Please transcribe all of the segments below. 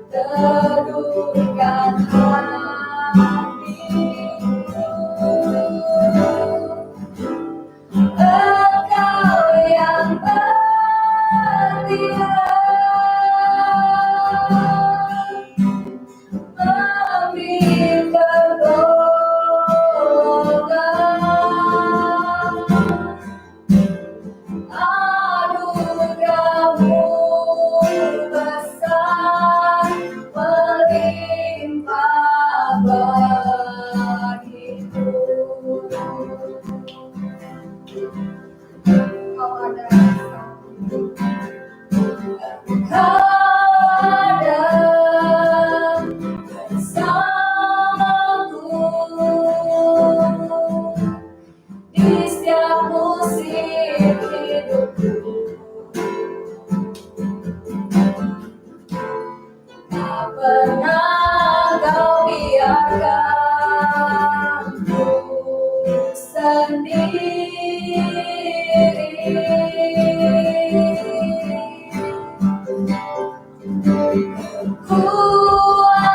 teduhkan hatiku. Engkau yang bertia memberi pertolongan, anugerah-Mu besar melimpah bagiku. Kau ada bersamaku di setiap musim hidupku. Tak pernah Kau biarkan ku sendiri.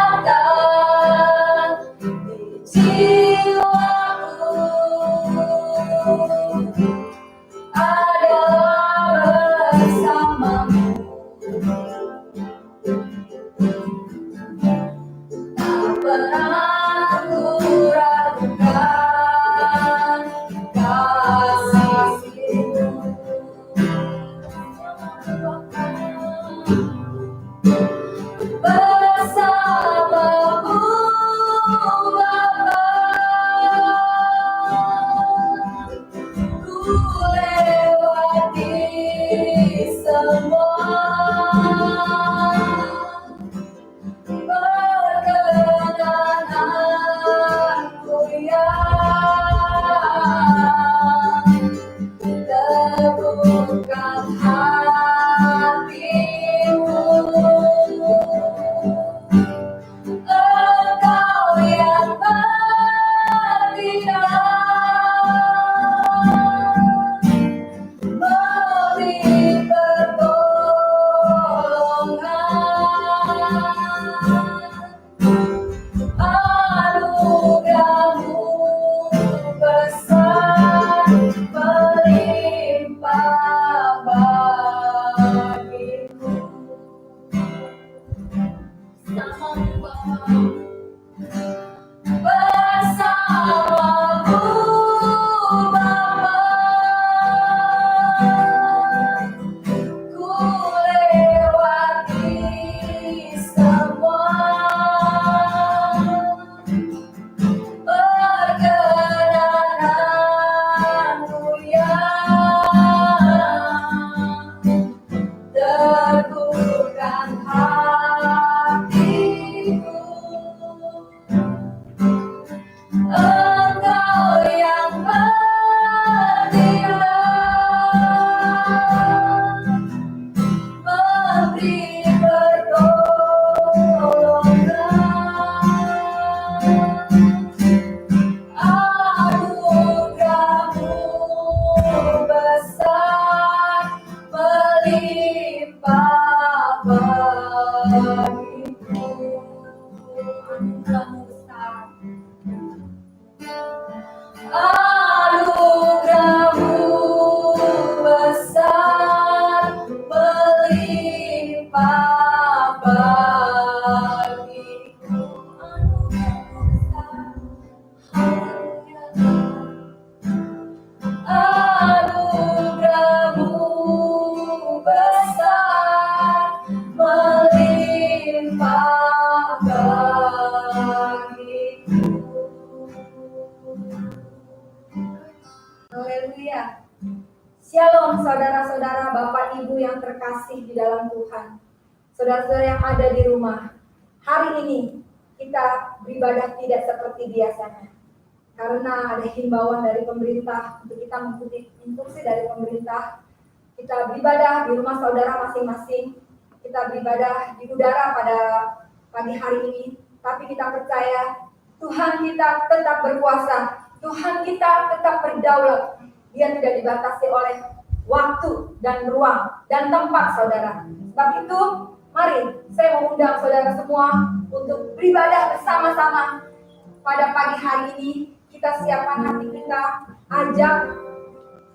Kuatkan di jiwaku adalah bersama-Mu. Tak pernah ku ragukan kasih-Mu. Bersama-Mu Bapa, ku lewati semua perkenananku yang teguhkan hatiku. Engkau yang bertia memberi pertolongan, anugerah-Mu besar melimpah bagiku. Bersama-Mu Bapa, ku lewati semua perkenananmu yang teguhkan hatiku. Engkau yang bertia memberi pertolongan, anugerah-Mu besar melimpah bagiku. Anugerah-Mu besar, anugerah-Mu besar melimpah bagiku. Anugerah-Mu besar melimpah bagiku. Haleluya. Shalom saudara-saudara, Bapak Ibu yang terkasih di dalam Tuhan. Saudara-saudara yang ada di rumah, hari ini kita beribadah tidak seperti biasanya. Karena ada himbauan dari pemerintah untuk kita mengikuti instruksi dari pemerintah. Kita beribadah di rumah saudara masing-masing. Kita beribadah di udara pada pagi hari ini. Tapi kita percaya Tuhan kita tetap berkuasa. Tuhan kita tetap berdaulat. Dia tidak dibatasi oleh waktu dan ruang dan tempat, saudara. Sebab itu, mari saya mengundang saudara semua untuk beribadah bersama-sama pada pagi hari ini. Kita siapkan hati kita, ajak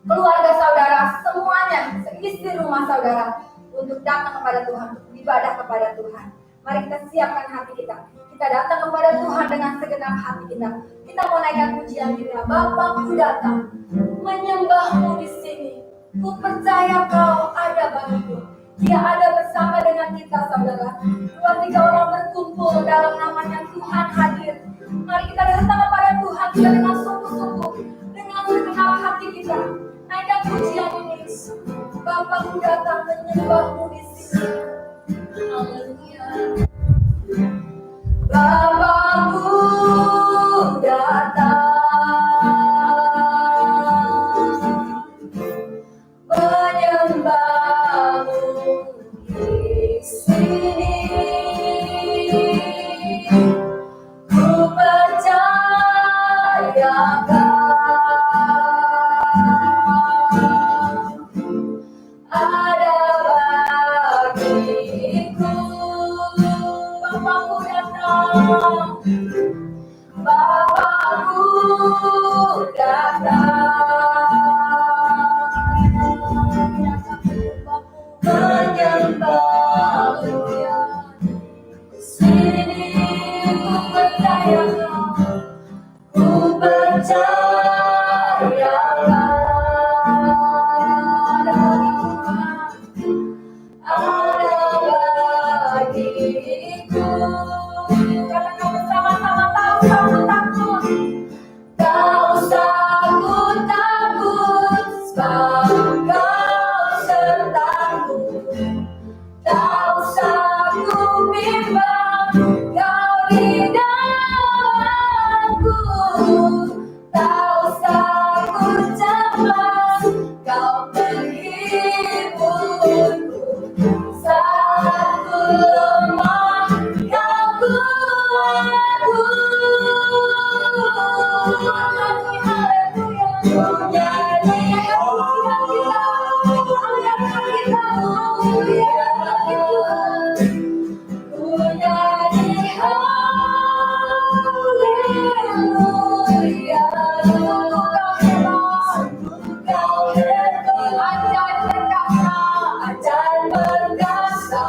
keluarga saudara semuanya, seisi rumah saudara untuk datang kepada Tuhan, untuk beribadah kepada Tuhan. Mari kita siapkan hati kita. Kita datang kepada Tuhan dengan segenap hati kita. Kita mau naikkan pujian kita. Bapa, ku datang menyembahmu di sini. Ku percaya kau ada bagiku. Dia ada bersama dengan kita, saudara. 2-3 orang berkumpul dalam namanya Tuhan hadir. Mari kita datang kepada Tuhan kita dengan sungguh-sungguh, dengan segenap hati kita. Naikkan pujian ini. Bapa, ku datang menyembahmu di sini. Haleluya. Bapa, ku datang menyembahmu di sini. Ku percaya ada bagiku. Bapa, ku datang. Bapa, ku datang menyembahmu di sini. Ku percaya, ku percaya ada bagiku. Katakan bersama-sama, tak usah takut, tak usah takut, sebab kau sertaku. Tak usah ku bimbang, kau di dalamku. Tak usah ku cemas, kau menghiburku. Saat ku lemah, kau kuatku. Haleluya, ajaib perkasa.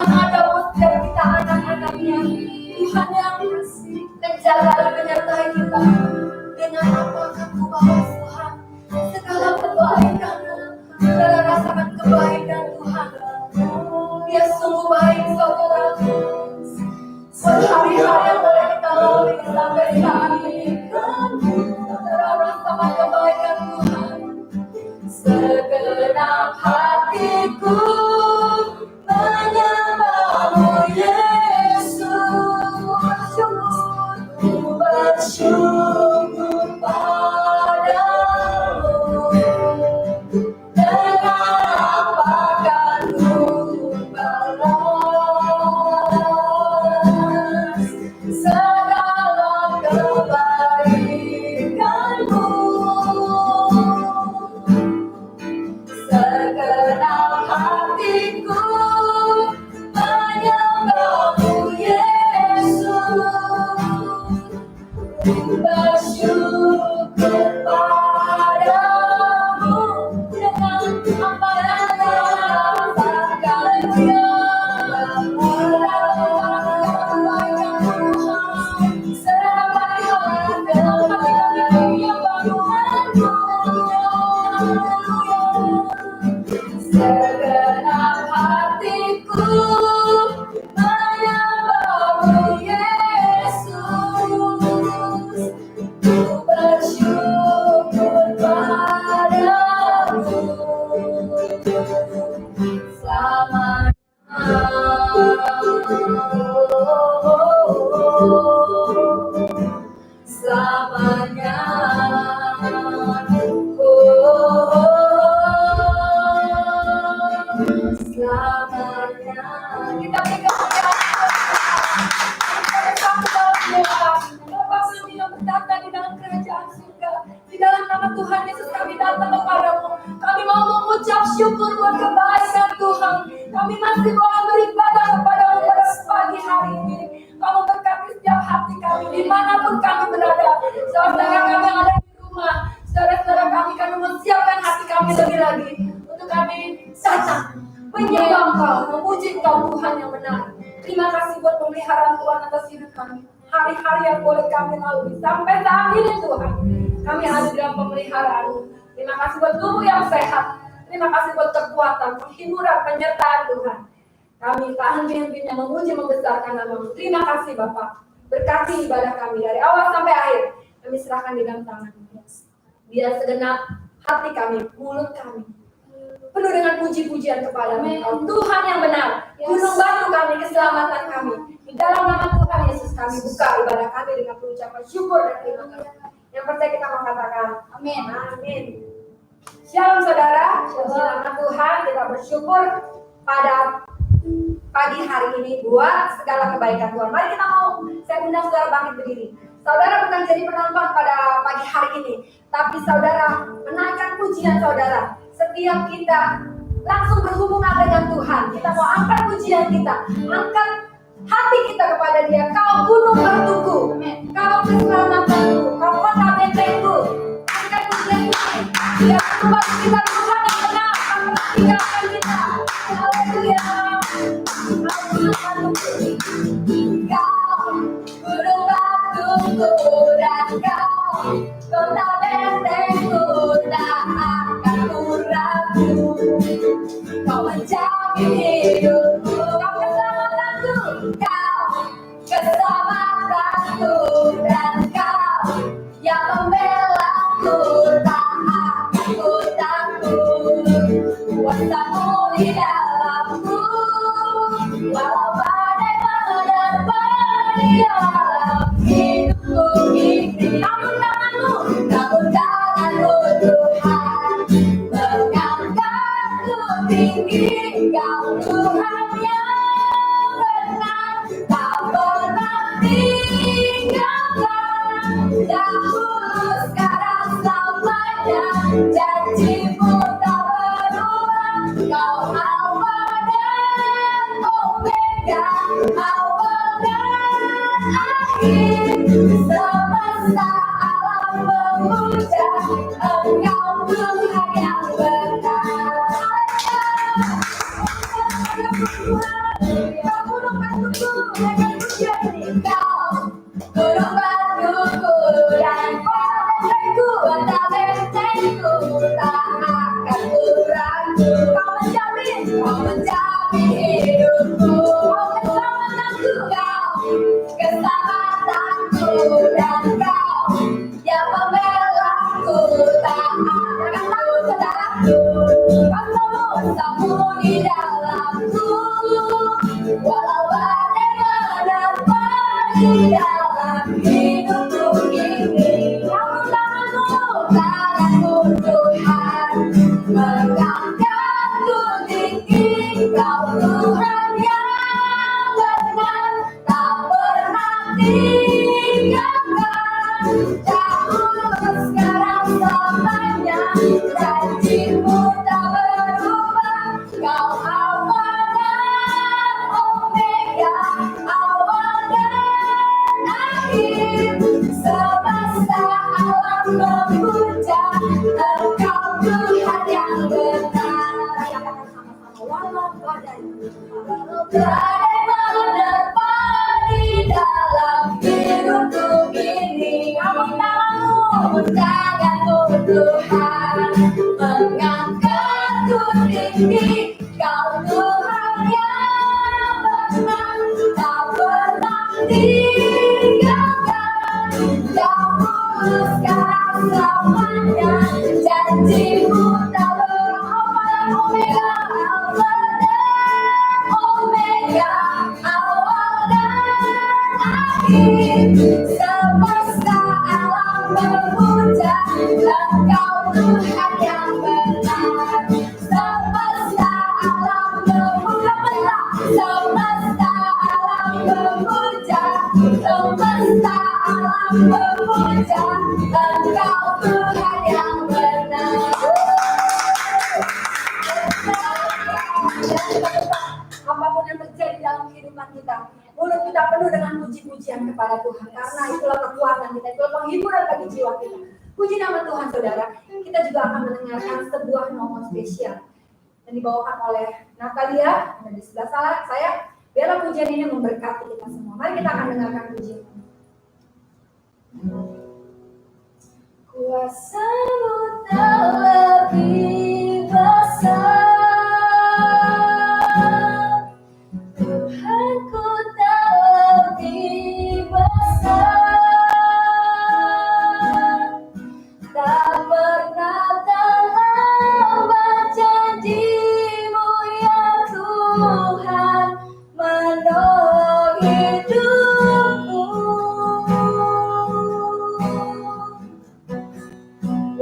Tuhan ada buat setiap kita anak-anaknya. Tuhan yang menjaga dan menyertai kita. Dengan apa akan ku bawa Tuhan? Segala kebaikan-Mu. Saudara rasakan kebaikan Tuhan. Dia sungguh baik saudara. Hari-hari yang boleh kita lalui sampai saat ini. Saudara rasakan kebaikan Tuhan. Segenap hatiku menyembah-Mu Yesus. Ku bersyukur padamu. Dengan apa kan ku balas segala kebaikan-Mu. Segenap hatiku menyembah-Mu Yesus. Ku bersyukur padamu. Dengan apa yang rasakan Dia kebaikan Tuhan. Sebaik kebaikan Tuhanku. Segenap hatiku menyembah-Mu Yesus. Ku bersyukur padamu. Selamanya. Selamanya. Selamanya. Kita berikan Bapa yang bertata di dalam kerajaan surga. Di dalam nama Tuhan Yesus kami datang kepadamu. Kami mau mengucap syukur buat kebaikan Tuhan. Kami masih mau beribadah kepadamu pada pagi hari ini. Kamu berkati setiap hati kami dimanapun kami berada. Saudara kami yang ada di rumah, saudara-saudara kami mempersiapkan hati kami lebih lagi untuk kami datang menyembah Engkau, memuji Engkau Tuhan yang benar. Terima kasih buat pemeliharaan Tuhan atas hidup kami. Hari-hari yang boleh kami lalui sampai saat ini Tuhan. Kami ada dalam pemeliharaan. Terima kasih buat tubuh yang sehat. Terima kasih buat kekuatan, penghiburan, penyertaan Tuhan. Kami tak henti-hentinya memuji membesarkan nama-Mu. Terima kasih Bapak. Berkati ibadah kami dari awal sampai akhir. Kami serahkan di dalam tangan-Mu. Biar segenap hati kami, mulut kami penuh dengan puji-pujian kepada-Mu. Tuhan yang benar, gunung batu kami, keselamatan kami. Di dalam nama Tuhan Yesus kami buka ibadah kami dengan pengucapan syukur dan terima kasih. Yang percaya kita mengatakan amin. Amin. Shalom saudara, shalom nama Tuhan. Kita bersyukur pada pagi hari ini buat segala kebaikan Tuhan. Mari kita saya undang saudara bangkit berdiri. Saudara bukan jadi penonton pada pagi hari ini, tapi saudara menaikkan pujian saudara. Setiap kita langsung berhubungan dengan Tuhan, kita mau angkat pujian kita, angkat hati kita kepada Dia. Kau gunung batuku, kau keselamatanku, kau kota bentengku. Angkat pujian kita, Dia membuat kita Tuhan yang benar, akan meninggalkan kita. Haleluya. Kau gunung batuku dan kau kota bentengku, tak akan ku ragu. Kau menjamin hidupku, kau keselamatanku, kau keselamatanku, dan kau yang membelaku, tak akan ku takut. Kuasa-Mu di dalamku, walau badai menerpa di dalam hidupku ini. Namun tangan-Mu Tuhan, mengangkatku tinggi. Kau Tuhan yang benar, tak pernah tinggalkan. Dahulu, sekarang, selamanya, janji-Mu tak berubah. Kau Alfa dan Omega, awal dan akhir. Semesta alam memuja Engkau Tuhan yang benar. hidupku. Keselamatanku kau, keselamatanku dan kau yang membelaku, tak ada saudaraku. Kau selalu di dalamku, walau badai menerpa di dalam hidupku ini. Namun tanganmu Tuhan, mengangkatku tinggi. Kau Tuhan yang benar, tak pernah tinggalkan. Dahulu sekarang selamanya, janjimu tak berubah. Kau Alfa dan Omega, awal dan akhir. Semesta alam memuja Engkau Tuhan yang benar. Walau badai menerpa di dalam hidupku ini. Namun tanganmu Tuhan, mengangkatku tinggi. Kau Tuhan yang benar, tak pernah tinggalkan. Dahulu sekarang selamanya, janjimu tak berubah. Omega, Alfa dan Omega, awal dan akhir. Semesta alam memuja Engkau Tuhan yang benar. Semesta alam memuja, semesta alam memuja, semesta alam memuja Engkau Tuhan yang benar. Apapun yang terjadi dalam kehidupan kita, mulut kita penuh dengan puji-pujian kepada Tuhan, karena itulah kekuatan kita, itulah penghiburan bagi jiwa kita. Puji nama Tuhan, saudara. Kita juga akan mendengarkan sebuah momen spesial yang dibawakan oleh Natalia dan di sebelah saya. Biarlah pujian ini memberkati kita semua. Mari kita akan dengarkan pujian. Kuasa-Mu tak lebih besar, Tuhanku tak lebih besar, tak pernah terlambat janji-Mu ya Tuhan, menolong hidupku.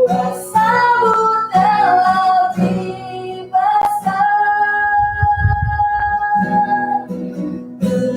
Kuasa-Mu terlebih besar, Tuhanku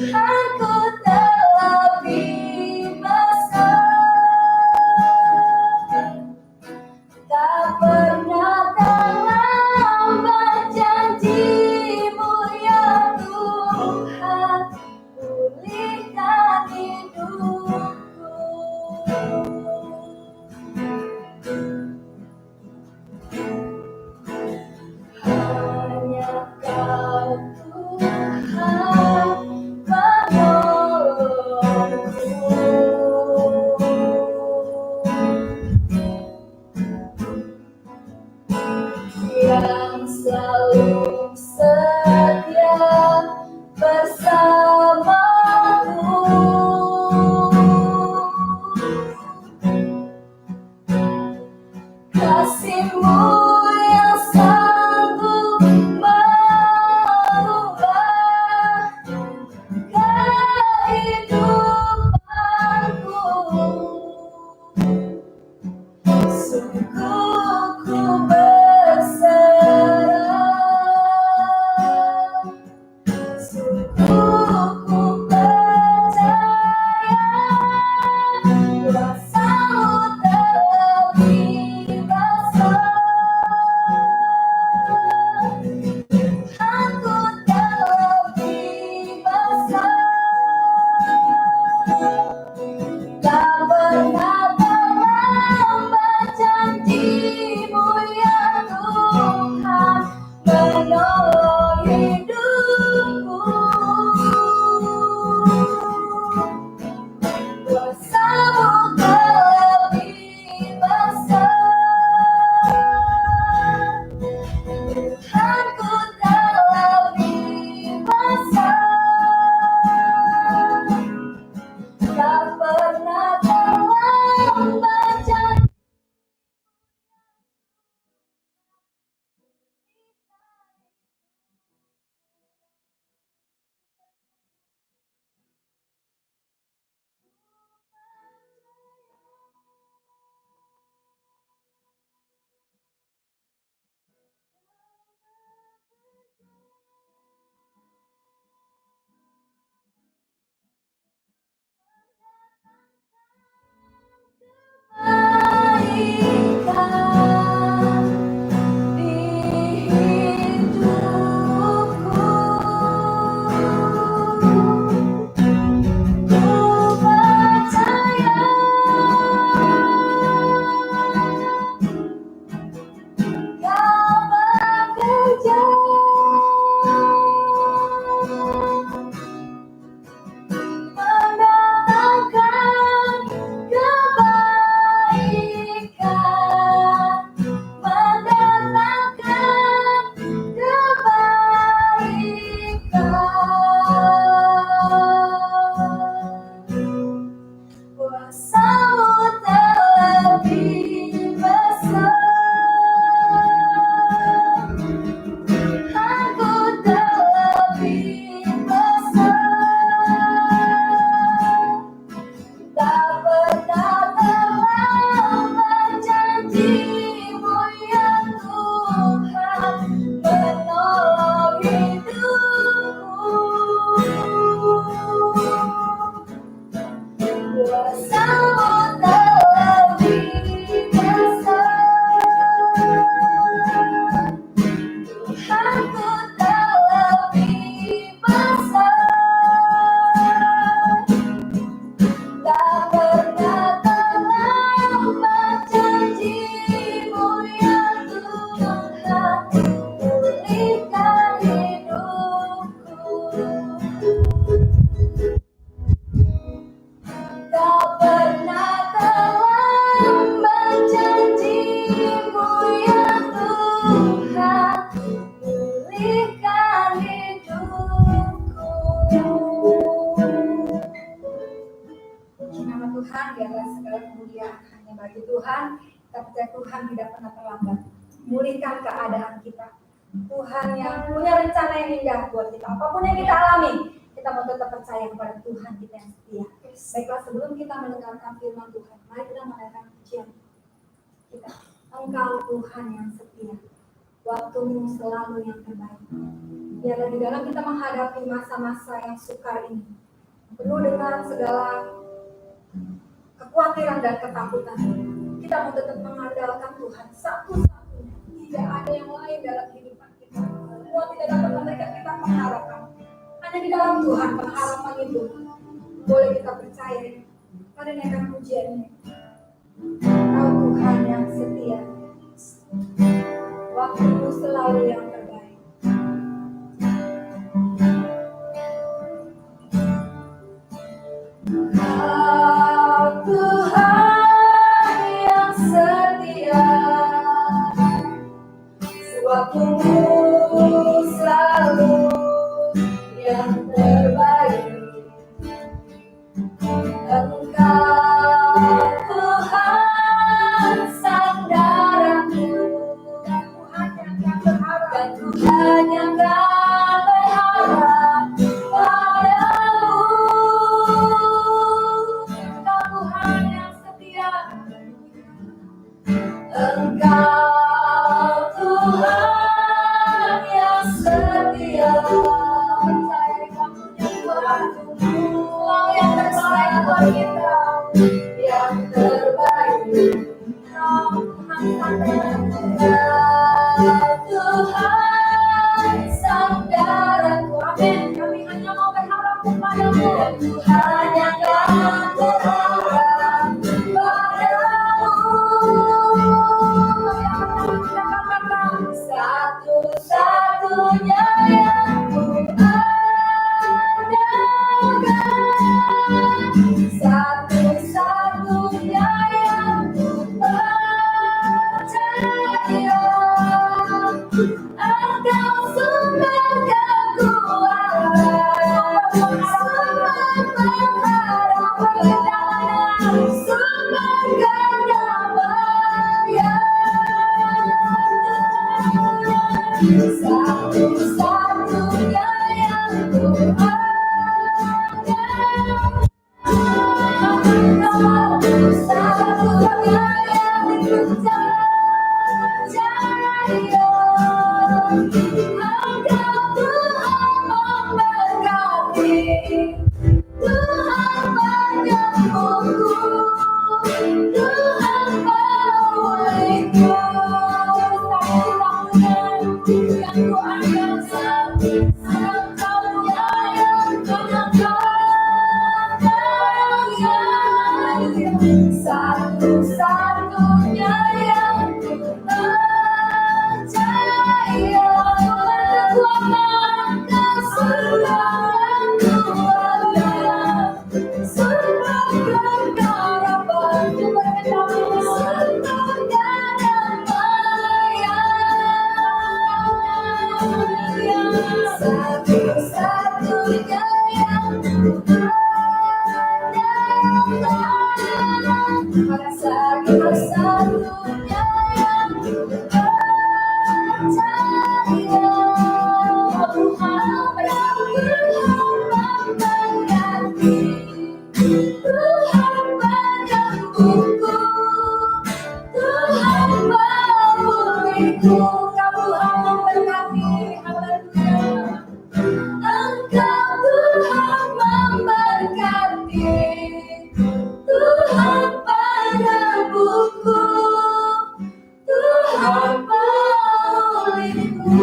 biarlah segala kemuliaan hanya bagi Tuhan. Kita percaya Tuhan tidak pernah terlambat memulihkan keadaan kita. Tuhan yang punya rencana yang indah buat kita. Apapun yang kita alami, kita mau tetap percaya kepada Tuhan kita yang setia. Baiklah, sebelum kita mendengarkan firman Tuhan, mari kita menaikkan pujian kita. Engkau Tuhan yang setia, waktumu selalu yang terbaik. Biarlah di dalam kita menghadapi masa-masa yang sukar ini, penuh dengan segala kekhawatiran dan ketakutan, kita mau tetap mengandalkan Tuhan satu-satunya. Tidak ada yang lain dalam kehidupan kita. Semua tidak dapat memberikan kita pengharapan. Hanya di dalam Tuhan pengharapan itu boleh kita percaya. Pada naikkan pujiannya. Kau Tuhan yang setia, waktumu selalu yang terbaik. Kau Tuhan yang setia, waktumu selalu yang terbaik. Engkau Tuhan sandaranku, dan Tuhan yang berharap padamu. Engkau Tuhan yang setia, Engkau Tuhan yang setia. Percaya kamu yang terbaik buat kita, yang terbaik. Tuhan sandaranku, amin. Kami hanya mau berharap kepadamu, dan Tuhan yang berharap padamu. Satu-satunya yang satu-satunya yang percaya. Engkau sumber kekuatan, sumber pengharapan, sumber kedamaian. Satu-satunya yang satu-satunya yang percaya. Engkau Tuhan memberkati, Tuhan menyembuhku, Tuhan memulihku. Satu-satunya yang ku andalkan, satu-satunya yang menangkan, satu-satunya yang percaya. Kekuatan keselamatan Tuhan, sumber pengharapan, sumber kedamaian. Satu-satunya yang satu-satunya yang percaya. Tuhan memberkati, Tuhan menyembuhku, Tuhan memulihku. Tuhan memberkati, haleluya. Engkau Tuhan memberkati, Tuhan penyembuhku, Tuhan memulihku.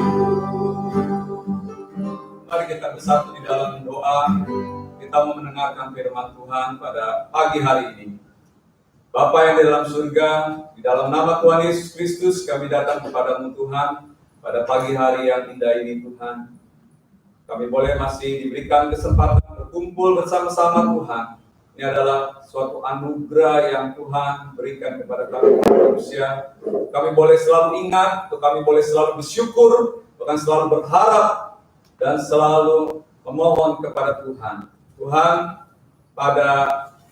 Mari kita bersatu di dalam doa. Kita mau mendengarkan firman Tuhan pada pagi hari ini. Bapa yang di dalam surga, di dalam nama Tuhan Yesus Kristus, kami datang kepadamu Tuhan, pada pagi hari yang indah ini Tuhan. Kami boleh masih diberikan kesempatan berkumpul bersama-sama Tuhan. Ini adalah suatu anugerah yang Tuhan berikan kepada kami manusia. Kami boleh selalu ingat, kami boleh selalu bersyukur, bahkan selalu berharap, dan selalu memohon kepada Tuhan. Tuhan, pada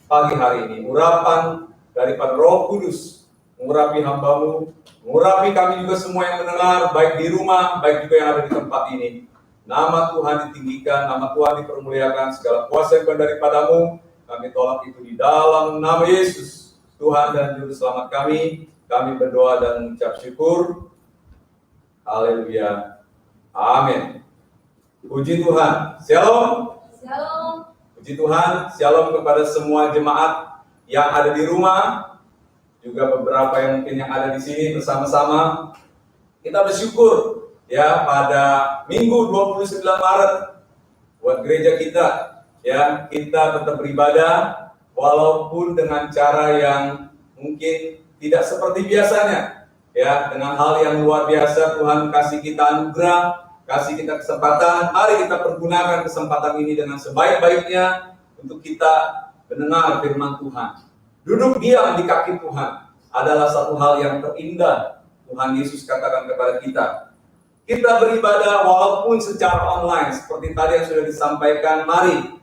pagi hari ini. Urapan daripada Roh Kudus mengurapi hamba-Mu, mengurapi kami juga semua yang mendengar, baik di rumah, baik juga yang ada di tempat ini. Nama Tuhan ditinggikan, nama Tuhan dipermuliakan, segala kuasa yang bukan daripada-Mu, kami tolak itu di dalam nama Yesus, Tuhan dan Juru Selamat kami. Kami berdoa dan mengucap syukur. Haleluya. Amin. Puji Tuhan. Shalom. Shalom. Puji Tuhan. Shalom kepada semua jemaat yang ada di rumah, juga beberapa yang mungkin yang ada di sini bersama-sama. Kita bersyukur ya pada Minggu 29 Maret buat gereja kita ya, kita tetap beribadah walaupun dengan cara yang mungkin tidak seperti biasanya ya, dengan hal yang luar biasa. Tuhan kasih kita anugerah, kasih kita kesempatan. Mari kita pergunakan kesempatan ini dengan sebaik-baiknya untuk kita mendengar firman Tuhan. Duduk diam di kaki Tuhan adalah satu hal yang terindah. Tuhan Yesus katakan kepada kita. Kita beribadah walaupun secara online, seperti tadi yang sudah disampaikan. Mari,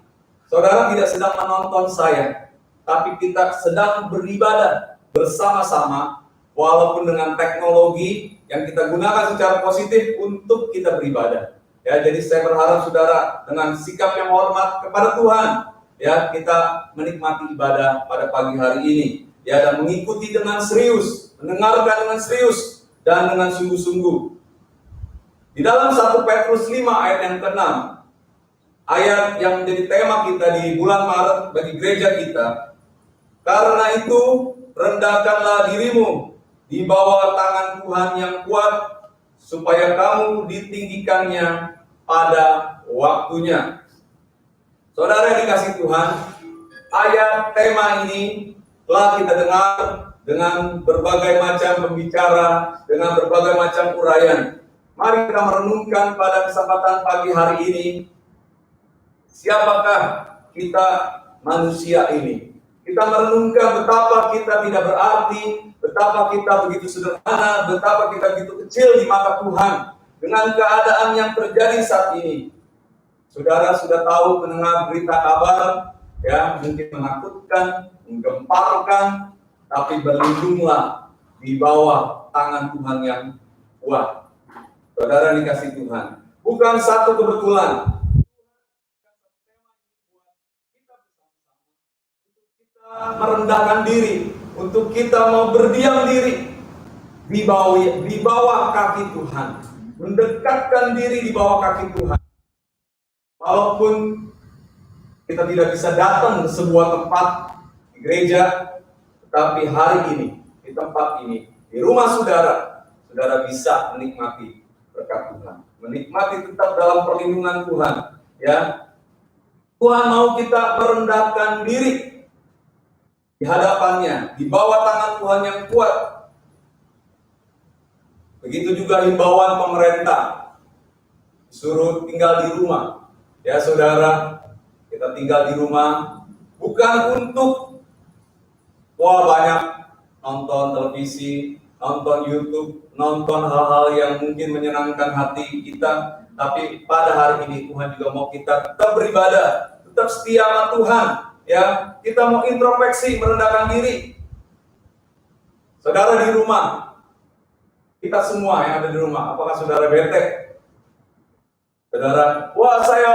saudara tidak sedang menonton saya, tapi kita sedang beribadah bersama-sama, walaupun dengan teknologi yang kita gunakan secara positif untuk kita beribadah. Ya, jadi saya berharap saudara dengan sikap yang hormat kepada Tuhan, ya, kita menikmati ibadah pada pagi hari ini, ya, dan mengikuti dengan serius, mendengarkan dengan serius dan dengan sungguh-sungguh. Di dalam 1 Petrus 5 ayat yang ke-6, ayat yang menjadi tema kita di bulan Maret bagi gereja kita. Karena itu, rendahkanlah dirimu di bawah tangan Tuhan yang kuat, supaya kamu ditinggikannya pada waktunya. Saudara yang dikasihi Tuhan, ayat tema ini telah kita dengar dengan berbagai macam pembicara, dengan berbagai macam uraian. Mari kita merenungkan pada kesempatan pagi hari ini, siapakah kita manusia ini? Kita merenungkan betapa kita tidak berarti, betapa kita begitu sederhana, betapa kita begitu kecil di mata Tuhan dengan keadaan yang terjadi saat ini. Saudara sudah tahu mendengar berita kabar, ya, mungkin menakutkan, menggemparkan, tapi berlindunglah di bawah tangan Tuhan yang kuat. Saudara dikasih Tuhan, bukan satu kebetulan. Kita merendahkan diri, untuk kita mau berdiam diri di bawah kaki Tuhan, mendekatkan diri di bawah kaki Tuhan. Walaupun kita tidak bisa datang ke sebuah tempat di gereja, tetapi hari ini, di tempat ini, di rumah saudara, saudara bisa menikmati berkat Tuhan, menikmati tetap dalam perlindungan Tuhan. Ya, Tuhan mau kita merendahkan diri di hadapannya, di bawah tangan Tuhan yang kuat. Begitu juga himbauan pemerintah, suruh tinggal di rumah. Ya saudara, kita tinggal di rumah bukan untuk banyak nonton televisi, nonton YouTube, nonton hal-hal yang mungkin menyenangkan hati kita, tapi pada hari ini Tuhan juga mau kita tetap beribadah, tetap setia sama Tuhan, ya. Kita mau introspeksi, merendahkan diri. Saudara di rumah, kita semua yang ada di rumah, apakah saudara bete? Saudara, wah saya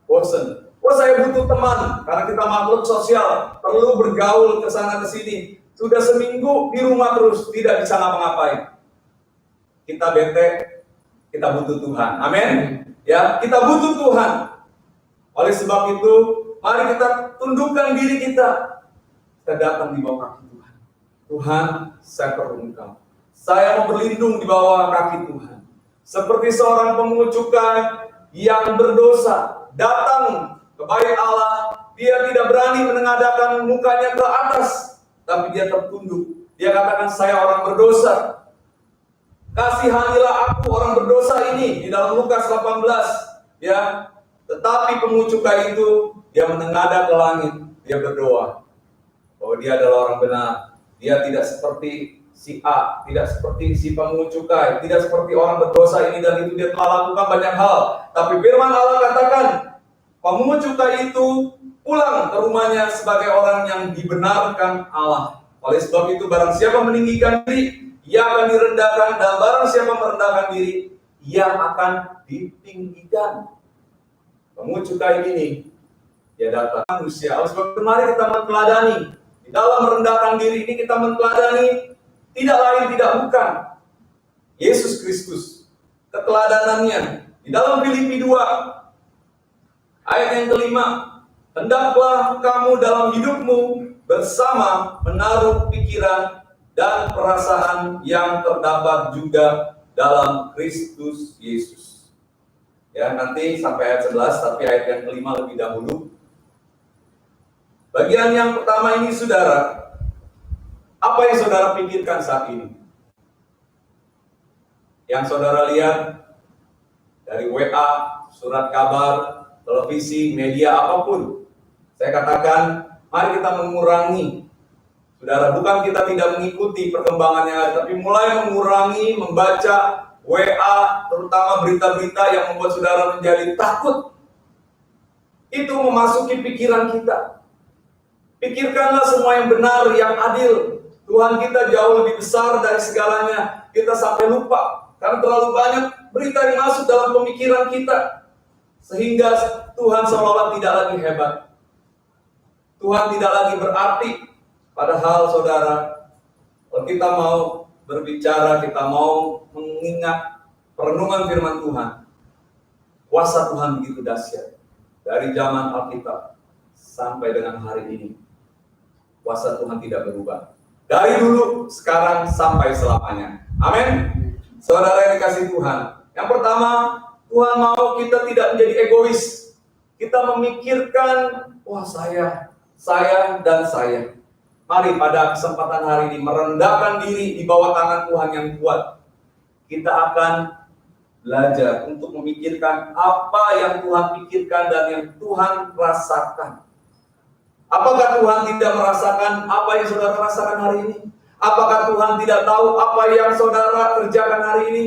bosan, wah saya butuh teman, karena kita makhluk sosial, perlu bergaul ke sana ke sini. Sudah seminggu di rumah terus, tidak bisa ngapa-ngapain. Kita bete, kita butuh Tuhan. Amin. Ya, kita butuh Tuhan. Oleh sebab itu, mari kita tundukkan diri kita. Kita datang di bawah kaki Tuhan. Tuhan, saya perlu Engkau. Saya mau berlindung di bawah kaki Tuhan. Seperti seorang pemungut cukai yang berdosa, datang ke bait Allah, dia tidak berani menengadahkan mukanya ke atas, tapi dia tertunduk. Dia katakan, saya orang berdosa. Kasihanilah aku orang berdosa ini, di dalam Lukas 18. Ya, tetapi pemungut cukai itu, dia menengadah ke langit, dia berdoa bahwa dia adalah orang benar. Dia tidak seperti si A, tidak seperti si pemungut cukai, tidak seperti orang berdosa ini dan itu. Dia telah lakukan banyak hal. Tapi firman Allah katakan, pemungut cukai itu pulang ke rumahnya sebagai orang yang dibenarkan Allah. Oleh sebab itu, barang siapa meninggikan diri, ia akan direndahkan, dan barang siapa merendahkan diri, ia akan ditinggikan. Kamu cukai ini, dia datang manusia. Oleh sebab itu, mari kita meneladani. Di dalam merendahkan diri ini kita meneladani tidak lain tidak bukan Yesus Kristus. Keteladanannya di dalam Filipi 2 ayat yang kelima, hendaklah kamu dalam hidupmu bersama menaruh pikiran dan perasaan yang terdapat juga dalam Kristus Yesus. Ya, nanti sampai ayat 11, tapi ayat yang kelima lebih dahulu. Bagian yang pertama ini, saudara, apa yang saudara pikirkan saat ini? Yang saudara lihat dari WA, surat kabar, televisi, media apapun. Saya katakan, mari kita mengurangi. Saudara, bukan kita tidak mengikuti perkembangan yang ada, tapi mulai mengurangi membaca WA, terutama berita-berita yang membuat saudara menjadi takut. Itu memasuki pikiran kita. Pikirkanlah semua yang benar, yang adil. Tuhan kita jauh lebih besar dari segalanya. Kita sampai lupa, karena terlalu banyak berita yang masuk dalam pemikiran kita. Sehingga Tuhan seolah-olah tidak lagi hebat. Tuhan tidak lagi berarti. Padahal saudara, kalau kita mau berbicara, kita mau mengingat perenungan firman Tuhan, kuasa Tuhan begitu dahsyat. Dari zaman Alkitab sampai dengan hari ini, kuasa Tuhan tidak berubah. Dari dulu, sekarang, sampai selamanya. Amin. Saudara yang dikasihi Tuhan, yang pertama, Tuhan mau kita tidak menjadi egois. Kita memikirkan, wah saya, dan saya. Mari pada kesempatan hari ini merendahkan diri di bawah tangan Tuhan yang kuat. Kita akan belajar untuk memikirkan apa yang Tuhan pikirkan dan yang Tuhan rasakan. Apakah Tuhan tidak merasakan apa yang saudara rasakan hari ini? Apakah Tuhan tidak tahu apa yang saudara kerjakan hari ini?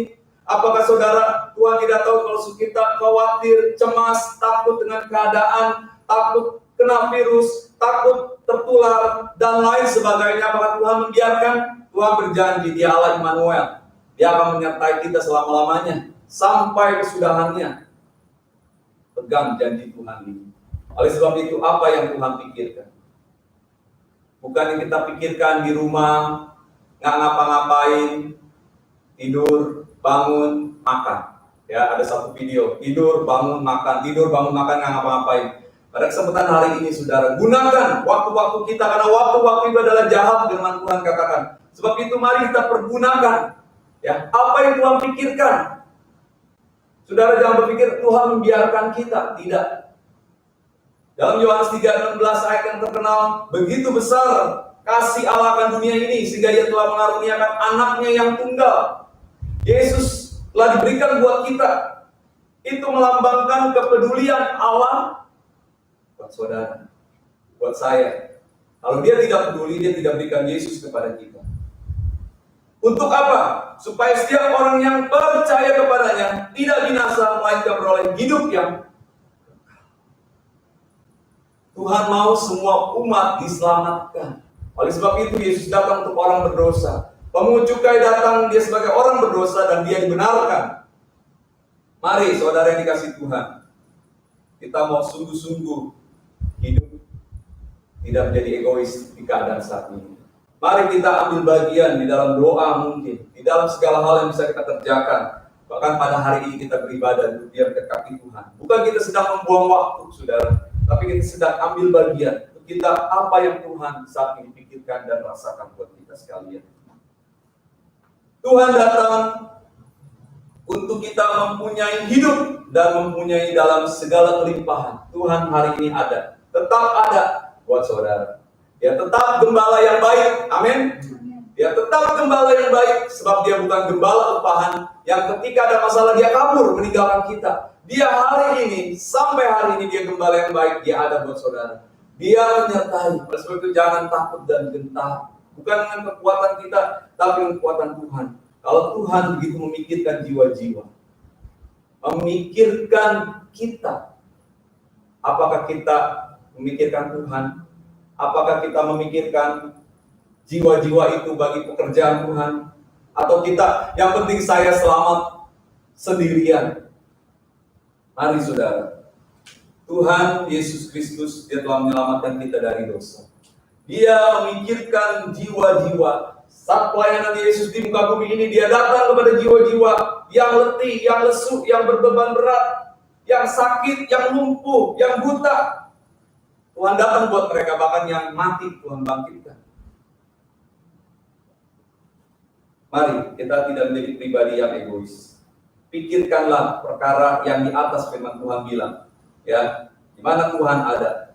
Apakah saudara, Tuhan tidak tahu kalau kita khawatir, cemas, takut dengan keadaan, takut kena virus, takut tertular, dan lain sebagainya? Apakah Tuhan membiarkan? Tuhan berjanji, Dia Allah Immanuel. Dia akan menyertai kita selama-lamanya, sampai kesudahannya. Pegang janji Tuhan ini. Oleh sebab itu, apa yang Tuhan pikirkan? Bukan yang kita pikirkan di rumah, nggak ngapa-ngapain, tidur, bangun, makan. Ya, ada satu video, tidur, bangun, makan, nggak ngapa-ngapain. Pada kesempatan hari ini, saudara, gunakan waktu-waktu kita, karena waktu-waktu itu adalah jahat, firman Tuhan katakan. Sebab itu mari kita pergunakan. Ya, apa yang Tuhan pikirkan? Saudara jangan berpikir Tuhan membiarkan kita, tidak. Dalam Yohanes 3:16 ayat yang terkenal, begitu besar kasih Allah akan dunia ini sehingga Dia telah mengaruniakan anaknya yang tunggal. Yesus telah diberikan buat kita. Itu melambangkan kepedulian Allah buat saudara, buat saya. Kalau Dia tidak peduli, Dia tidak berikan Yesus kepada kita. Untuk apa? Supaya setiap orang yang percaya kepadanya tidak binasa, melainkan beroleh hidup yang Tuhan mau semua umat diselamatkan. Oleh sebab itu Yesus datang untuk orang berdosa. Pemungut cukai datang, Dia sebagai orang berdosa dan Dia dibenarkan. Mari saudara yang dikasihi Tuhan, kita mau sungguh-sungguh hidup, tidak menjadi egois di keadaan saat ini. Mari kita ambil bagian di dalam doa mungkin, di dalam segala hal yang bisa kita kerjakan. Bahkan pada hari ini kita beribadah untuk Dia dekat Tuhan. Bukan kita sedang membuang waktu, saudara, tapi kita sedang ambil bagian untuk kita apa yang Tuhan saat ini pikirkan dan rasakan buat kita sekalian. Tuhan datang untuk kita mempunyai hidup dan mempunyai dalam segala kelimpahan. Tuhan hari ini ada, tetap ada buat saudara. Ya, tetap gembala yang baik, amin. Dia tetap gembala yang baik, sebab Dia bukan gembala upahan yang ketika ada masalah Dia kabur meninggalkan kita. Dia hari ini, sampai hari ini Dia gembala yang baik, Dia ada buat saudara. Dia menyertai. Oleh sebab itu jangan takut dan gentar. Bukan dengan kekuatan kita, tapi dengan kekuatan Tuhan. Kalau Tuhan begitu memikirkan jiwa-jiwa, memikirkan kita, apakah kita memikirkan Tuhan? Apakah kita memikirkan jiwa-jiwa itu bagi pekerjaan Tuhan? Atau kita, yang penting saya selamat sendirian? Mari saudara, Tuhan Yesus Kristus, Dia telah menyelamatkan kita dari dosa. Dia memikirkan jiwa-jiwa. Saat pelayanan Yesus di muka bumi ini, Dia datang kepada jiwa-jiwa yang letih, yang lesu, yang berbeban berat, yang sakit, yang lumpuh, yang buta. Tuhan datang buat mereka, bahkan yang mati Tuhan bangkitkan. Mari kita tidak menjadi pribadi yang egois. Pikirkanlah perkara yang di atas firman Tuhan bilang. Ya, di mana Tuhan ada.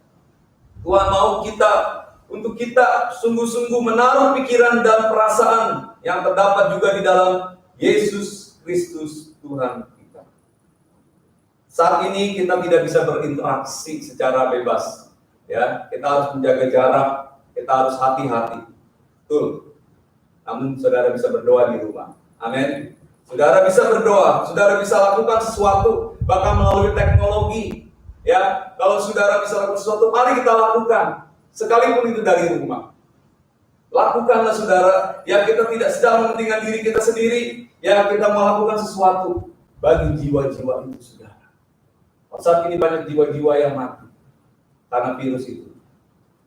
Tuhan mau kita, untuk kita sungguh-sungguh menaruh pikiran dan perasaan yang terdapat juga di dalam Yesus Kristus Tuhan kita. Saat ini kita tidak bisa berinteraksi secara bebas. Ya, kita harus menjaga jarak, kita harus hati-hati. Betul. Namun saudara bisa berdoa di rumah. Amin. Saudara bisa berdoa, saudara bisa lakukan sesuatu, bahkan melalui teknologi. Ya, kalau saudara bisa lakukan sesuatu, mari kita lakukan. Sekalipun itu dari rumah. Lakukanlah saudara, ya kita tidak sedang mementingkan diri kita sendiri, ya kita melakukan sesuatu bagi jiwa-jiwa itu saudara. Saat ini banyak jiwa-jiwa yang mati karena virus itu.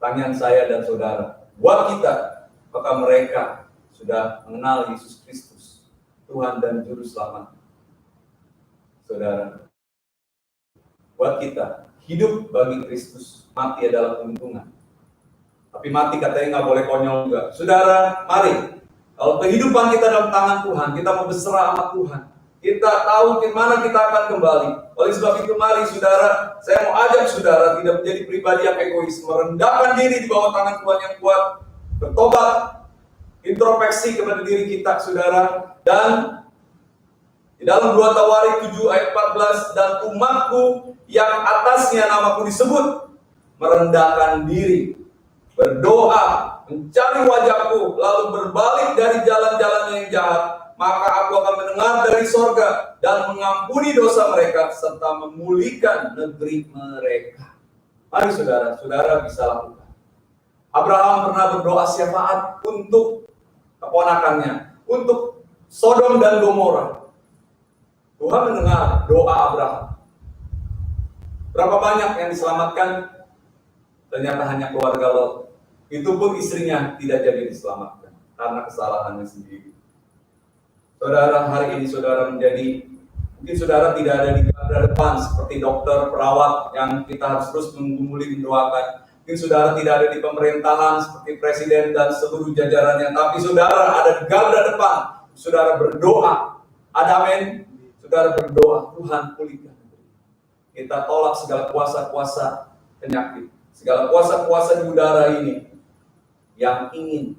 Tanyaan saya dan saudara, buat kita, apakah mereka sudah mengenal Yesus Kristus, Tuhan dan Juru Selamat? Saudara, buat kita, hidup bagi Kristus, mati adalah keuntungan. Tapi mati katanya nggak boleh konyol juga. Saudara, mari. Kalau kehidupan kita dalam tangan Tuhan, kita mau berserah sama Tuhan. Kita tahu di mana kita akan kembali. Oleh sebab itu mari saudara, saya mau ajak saudara tidak menjadi pribadi yang egois. Merendahkan diri di bawah tangan Tuhan yang kuat. Bertobat, introspeksi kepada diri kita saudara. Dan di dalam 2 Tawarik 7 ayat 14, dan umatku yang atasnya namaku disebut, merendahkan diri, berdoa, mencari wajahku, lalu berbalik dari jalan-jalannya yang jahat, maka aku akan mendengar dari sorga dan mengampuni dosa mereka, serta memulihkan negeri mereka. Mari saudara, saudara bisa lakukan. Abraham pernah berdoa syafaat untuk keponakannya, untuk Sodom dan Gomora. Tuhan mendengar doa Abraham. Berapa banyak yang diselamatkan? Ternyata hanya keluarga Lot. Itu pun istrinya tidak jadi diselamatkan karena kesalahannya sendiri. Saudara, hari ini saudara menjadi, mungkin saudara tidak ada di garda depan seperti dokter, perawat yang kita harus terus menggumuli, mendoakan. Mungkin saudara tidak ada di pemerintahan seperti presiden dan seluruh jajarannya, tapi saudara ada di garda depan. Saudara berdoa. Ada amin? Saudara berdoa, Tuhan pulihkan. Kita tolak segala kuasa-kuasa penyakit, segala kuasa-kuasa di udara ini yang ingin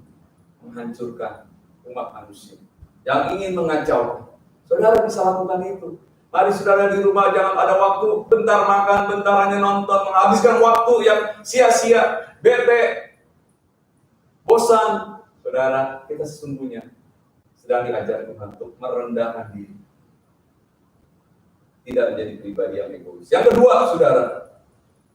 menghancurkan umat manusia, yang ingin mengacaukan. Saudara bisa lakukan itu. Mari saudara di rumah, jangan ada waktu bentar makan, bentar hanya nonton, menghabiskan waktu yang sia-sia, bete, bosan. Saudara, kita sesungguhnya sedang diajar Tuhan untuk merendahkan diri, tidak menjadi pribadi yang egois. Yang kedua, saudara,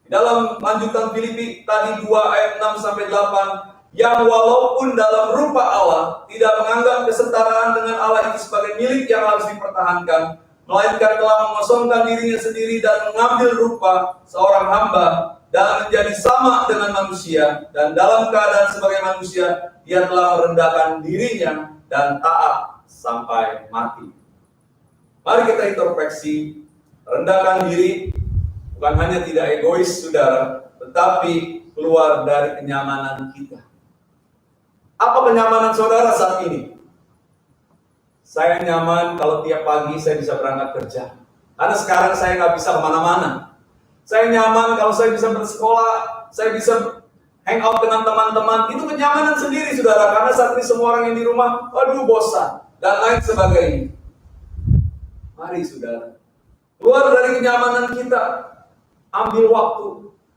di dalam lanjutan Filipi tadi 2 ayat 6 sampai 8, yang walaupun dalam rupa Allah tidak menganggap kesetaraan dengan Allah itu sebagai milik yang harus dipertahankan, melainkan telah mengosongkan dirinya sendiri dan mengambil rupa seorang hamba dan menjadi sama dengan manusia, dan dalam keadaan sebagai manusia dia telah merendahkan dirinya dan taat sampai mati. Mari kita introspeksi, rendahkan diri, bukan hanya tidak egois saudara, tetapi keluar dari kenyamanan kita. Apa kenyamanan saudara saat ini? Saya nyaman kalau tiap pagi saya bisa berangkat kerja. Karena sekarang saya nggak bisa kemana-mana. Saya nyaman kalau saya bisa bersekolah, saya bisa hangout dengan teman-teman. Itu kenyamanan sendiri saudara. Karena saat ini semua orang yang di rumah, aduh bosan, dan lain sebagainya. Mari saudara, keluar dari kenyamanan kita, ambil waktu,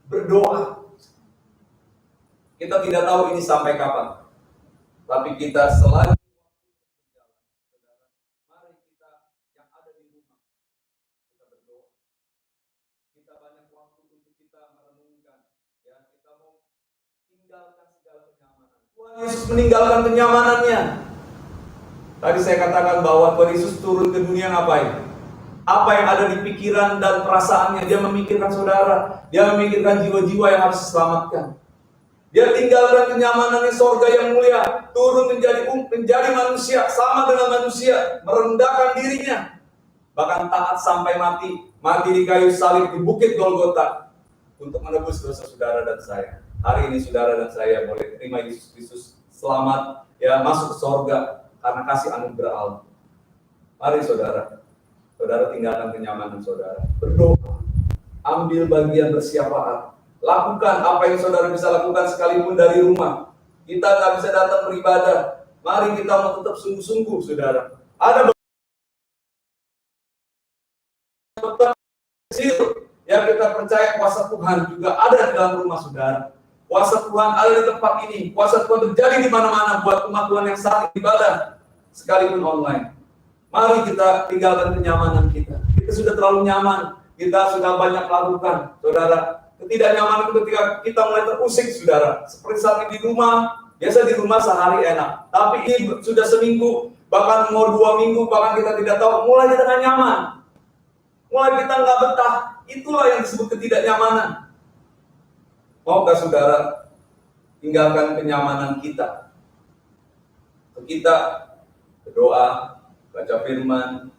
berdoa. Kita tidak tahu ini sampai kapan. Tapi kita selalu mari kita yang ada di rumah, kita berdoa. Kita banyak waktu untuk kita merenungkan meninggalkan segala kenyamanan. Tuhan Yesus meninggalkan kenyamanannya. Tadi saya katakan bahwa Tuhan Yesus turun ke dunia ngapain? Apa yang ada di pikiran dan perasaannya? Dia memikirkan saudara. Dia memikirkan jiwa-jiwa yang harus diselamatkan. Dia tinggalkan kenyamanannya sorga yang mulia, turun menjadi manusia, sama dengan manusia, merendahkan dirinya, bahkan taat sampai mati di kayu salib di Bukit Golgota untuk menebus dosa saudara dan saya. Hari ini saudara dan saya boleh terima Yesus Kristus selamat, ya, masuk ke sorga karena kasih anugerah Allah. Mari saudara tinggalkan kenyamanan saudara, berdoa, ambil bagian bersyafaat. Lakukan apa yang saudara bisa lakukan sekalipun dari rumah. Kita nggak bisa datang beribadah. Mari kita mau tetap sungguh-sungguh, saudara. Ada beberapa kecil yang kita percaya kuasa Tuhan juga ada di dalam rumah saudara. Kuasa Tuhan ada di tempat ini. Kuasa Tuhan terjadi di mana-mana buat umat Tuhan yang saat ibadah, sekalipun online. Mari kita tinggalkan kenyamanan kita. Kita sudah terlalu nyaman. Kita sudah banyak lakukan, saudara. Ketidaknyamanan ketika kita mulai terusik, saudara. Seperti saat ini di rumah, biasa di rumah sehari enak. Tapi ini sudah seminggu, bahkan mau 2 minggu, bahkan kita tidak tahu, mulai kita nggak nyaman. Mulai kita nggak betah. Itulah yang disebut ketidaknyamanan. Maukah saudara tinggalkan kenyamanan kita? Kita berdoa, baca firman,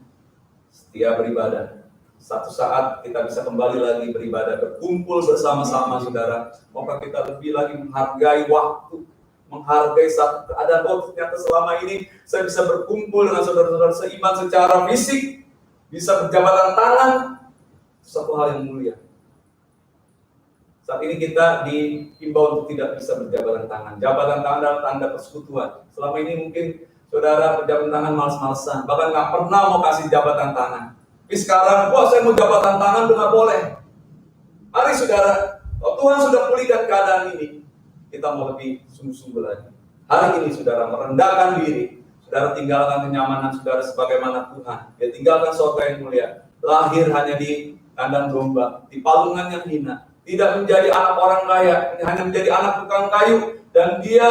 setia beribadah. Satu saat kita bisa kembali lagi beribadah, berkumpul bersama-sama saudara. Maukah kita lebih lagi menghargai waktu, menghargai satu keadaan. Oh, ternyata selama ini saya bisa berkumpul dengan saudara-saudara seiman secara fisik, bisa berjabatan tangan, satu hal yang mulia. Saat ini kita diimbau untuk tidak bisa berjabatan tangan. Jabatan tangan adalah tanda persekutuan. Selama ini mungkin saudara berjabatan tangan males-malesan, bahkan nggak pernah mau kasih jabatan tangan. Tapi sekarang, saya mau jabatan tangan, itu nggak boleh. Mari saudara, Tuhan sudah pulihkan keadaan ini, kita mau lebih sungguh-sungguh lagi. Hari ini saudara merendahkan diri, saudara tinggalkan kenyamanan saudara sebagaimana Tuhan. Dia tinggalkan surga yang mulia, lahir hanya di kandang domba, di palungan yang hina, tidak menjadi anak orang kaya, hanya menjadi anak tukang kayu, dan dia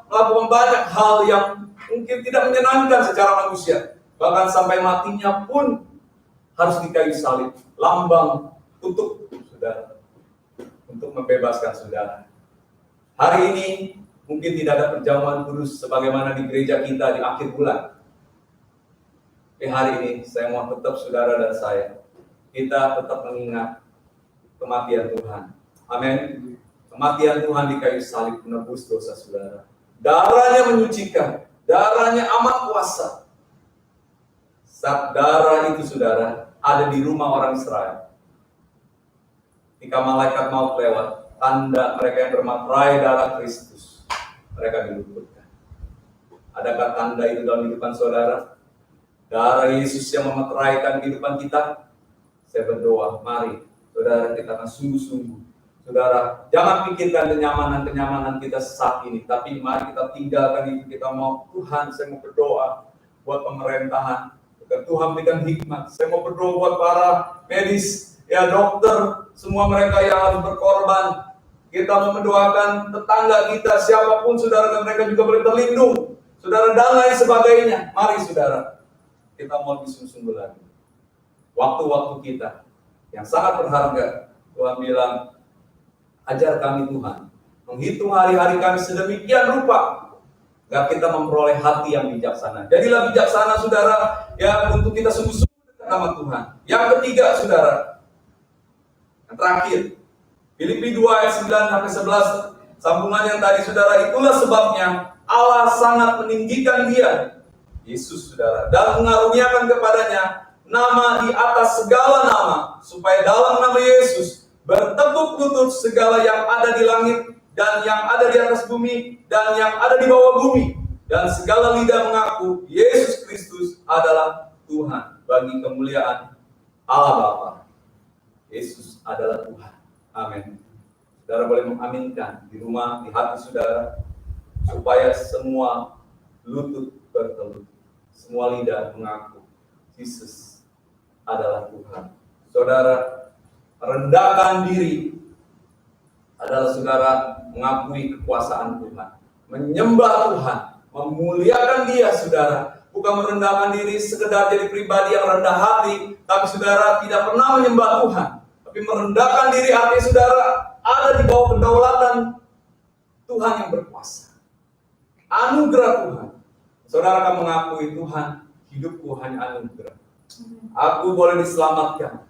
melakukan banyak hal yang mungkin tidak menyenangkan secara manusia. Bahkan sampai matinya pun harus di kayu salib, lambang untuk saudara, untuk membebaskan saudara. Hari ini mungkin tidak ada perjamuan kudus sebagaimana di gereja kita di akhir bulan. Tapi hari ini saya mau tetap saudara dan saya, kita tetap mengingat kematian Tuhan. Amin. Kematian Tuhan di kayu salib menebus dosa saudara. Darahnya menyucikan, darahnya amat kuasa. Saat darah itu saudara ada di rumah orang Israel, ketika malaikat maut lewat, tanda mereka yang bermaterai darah Kristus, mereka diluputkan. Adakah tanda itu dalam kehidupan saudara? Darah Yesus yang memeteraikan kehidupan kita. Saya berdoa, mari saudara kita akan sungguh-sungguh. Saudara, jangan pikirkan kenyamanan kita saat ini, tapi mari kita tinggalkan itu. Kita mau, Tuhan, saya mau berdoa buat pemerintahan. Tuhan berikan hikmat. Saya mau berdoa buat para medis, ya dokter, semua mereka yang harus berkorban. Kita mau mendoakan tetangga kita, siapapun saudara, dan mereka juga boleh terlindung. Saudara, dan lain sebagainya. Mari saudara, kita mau sungguh-sungguh lagi. Waktu-waktu kita yang sangat berharga, Tuhan bilang, ajar kami Tuhan, menghitung hari-hari kami sedemikian rupa, agar kita memperoleh hati yang bijaksana. Jadilah bijaksana saudara, ya, untuk kita sungguh-sungguh dekat sama Tuhan. Yang ketiga saudara, yang terakhir, Filipi 2 ayat 9 sampai 11, sambungan yang tadi saudara, itulah sebabnya Allah sangat meninggikan dia, Yesus saudara, dan mengaruniakan kepadanya nama di atas segala nama, supaya dalam nama Yesus bertekuk lutut segala yang ada di langit dan yang ada di atas bumi, dan yang ada di bawah bumi, dan segala lidah mengaku Yesus Kristus adalah Tuhan, bagi kemuliaan Allah Bapa. Yesus adalah Tuhan. Amin. Saudara boleh mengaminkan di rumah, di hati saudara, supaya semua lutut bertelut, semua lidah mengaku Yesus adalah Tuhan. Saudara, rendahkan diri. adalah saudara mengakui kekuasaan Tuhan, menyembah Tuhan, memuliakan Dia, saudara. Bukan merendahkan diri sekedar jadi pribadi yang rendah hati, tapi saudara tidak pernah menyembah Tuhan, tapi merendahkan diri hati saudara ada di bawah kedaulatan Tuhan yang berkuasa. Anugerah Tuhan. Saudara akan mengakui Tuhan, hidupku hanya anugerah. Aku boleh diselamatkan.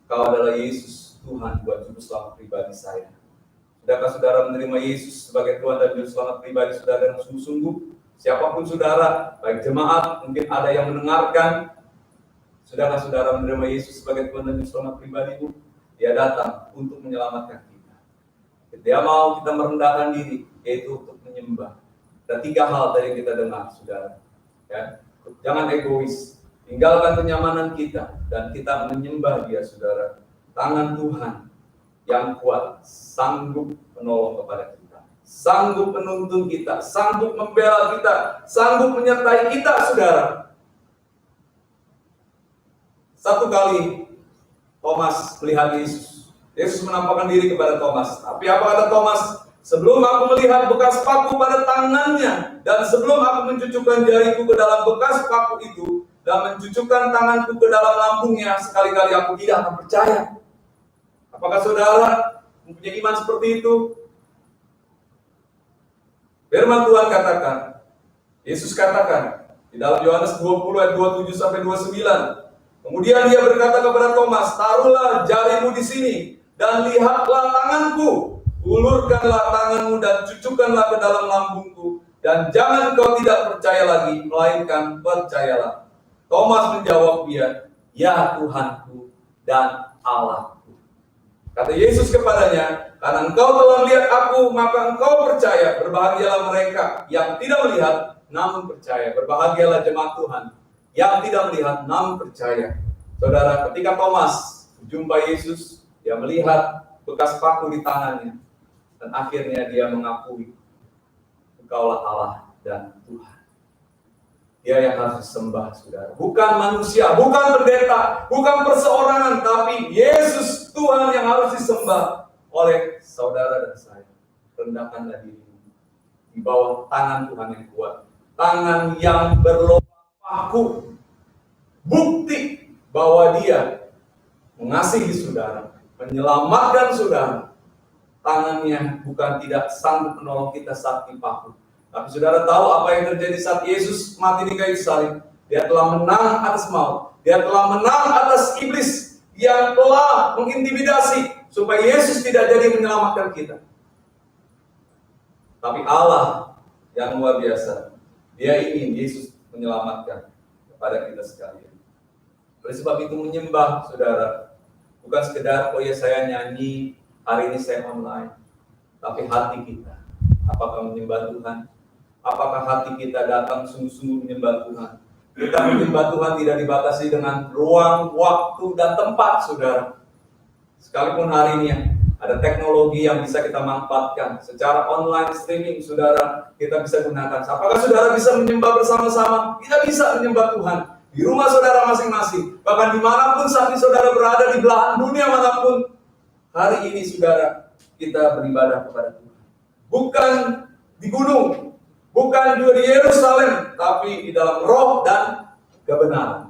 Kau adalah Yesus, Tuhan buat juru selamat pribadi saya. Sudahkah saudara menerima Yesus sebagai Tuhan dan juru selamat pribadi saudara dengan sungguh-sungguh? Siapapun saudara, baik jemaat, mungkin ada yang mendengarkan. Sudahkah saudara menerima Yesus sebagai Tuhan dan juru selamat pribadimu? Dia datang untuk menyelamatkan kita. Dia mau kita merendahkan diri, yaitu untuk menyembah. Dan 3 hal tadi kita dengar, saudara. Ya. Jangan egois, tinggalkan kenyamanan kita, dan kita menyembah Dia, saudara. Tangan Tuhan yang kuat, sanggup menolong kepada kita, sanggup menuntun kita, sanggup membela kita, sanggup menyertai kita, saudara. Satu kali Thomas melihat Yesus. Yesus menampakkan diri kepada Thomas. Tapi apa kata Thomas? Sebelum aku melihat bekas paku pada tangannya, dan sebelum aku mencucukkan jariku ke dalam bekas paku itu, dan mencucukkan tanganku ke dalam lambungnya, sekali-kali aku tidak akan percaya. Apakah saudara mempunyai iman seperti itu? Firman Tuhan katakan, Yesus katakan di dalam Yohanes 20 ayat 27 sampai 29. Kemudian Dia berkata kepada Thomas, taruhlah jarimu di sini dan lihatlah tanganku, ulurkanlah tanganmu dan cucukkanlah ke dalam lambungku, dan jangan kau tidak percaya lagi, melainkan percayalah. Thomas menjawab Dia, ya Tuhanku dan Allahku. Kata Yesus kepadanya, karena engkau telah melihat aku, maka engkau percaya. Berbahagialah mereka yang tidak melihat, namun percaya. Berbahagialah jemaat Tuhan yang tidak melihat, namun percaya. Saudara, ketika Thomas berjumpa Yesus, dia melihat bekas paku di tangannya. Dan akhirnya dia mengakui, engkaulah Allah dan Tuhan. Dia yang harus disembah, saudara. Bukan manusia, bukan pendeta, bukan perseorangan, tapi Yesus Tuhan yang harus disembah oleh saudara dan saya. Rendahkanlah dirimu di bawah tangan Tuhan yang kuat, tangan yang berlobang paku, bukti bahwa Dia mengasihi saudara, menyelamatkan saudara. Tangannya bukan tidak sanggup menolong kita saat dipaku, tapi saudara tahu apa yang terjadi saat Yesus mati di kayu salib. Dia telah menang atas maut, Dia telah menang atas iblis yang telah mengintimidasi supaya Yesus tidak jadi menyelamatkan kita. Tapi Allah yang luar biasa, Dia ingin Yesus menyelamatkan kepada kita sekalian. Oleh sebab itu menyembah, saudara, bukan sekedar, oh ya saya nyanyi, hari ini saya online. Tapi hati kita, apakah menyembah Tuhan? Apakah hati kita datang sungguh-sungguh menyembah Tuhan? Kita menyembah Tuhan tidak dibatasi dengan ruang, waktu, dan tempat, saudara. Sekalipun hari ini ada teknologi yang bisa kita manfaatkan secara online streaming, saudara, kita bisa gunakan. Apakah saudara bisa menyembah bersama-sama? Kita bisa menyembah Tuhan di rumah saudara masing-masing, bahkan dimanapun saat ini saudara berada, di belahan dunia manapun. Hari ini saudara, kita beribadah kepada Tuhan, bukan di gunung, bukan juga di Yerusalem, tapi di dalam roh dan kebenaran.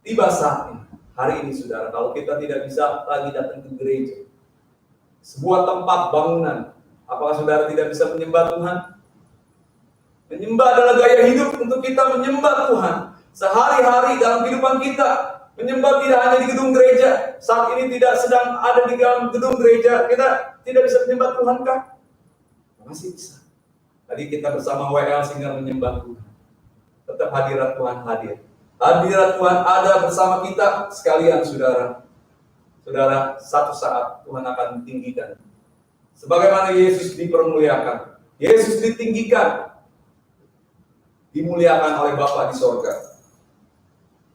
Tiba saatnya hari ini saudara, kalau kita tidak bisa lagi datang ke gereja, sebuah tempat bangunan, apakah saudara tidak bisa menyembah Tuhan? Menyembah adalah gaya hidup untuk kita menyembah Tuhan sehari-hari dalam kehidupan kita. Menyembah tidak hanya di gedung gereja. Saat ini tidak sedang ada di dalam gedung gereja, kita tidak bisa menyembah Tuhan kah? Masih bisa. Tadi kita bersama WL sehingga menyembah Tuhan. Tetap hadirat Tuhan hadir. Hadirat Tuhan ada bersama kita sekalian, saudara. Saudara, satu saat Tuhan akan ditinggikan. Sebagaimana Yesus dipermuliakan, Yesus ditinggikan, dimuliakan oleh Bapa di sorga.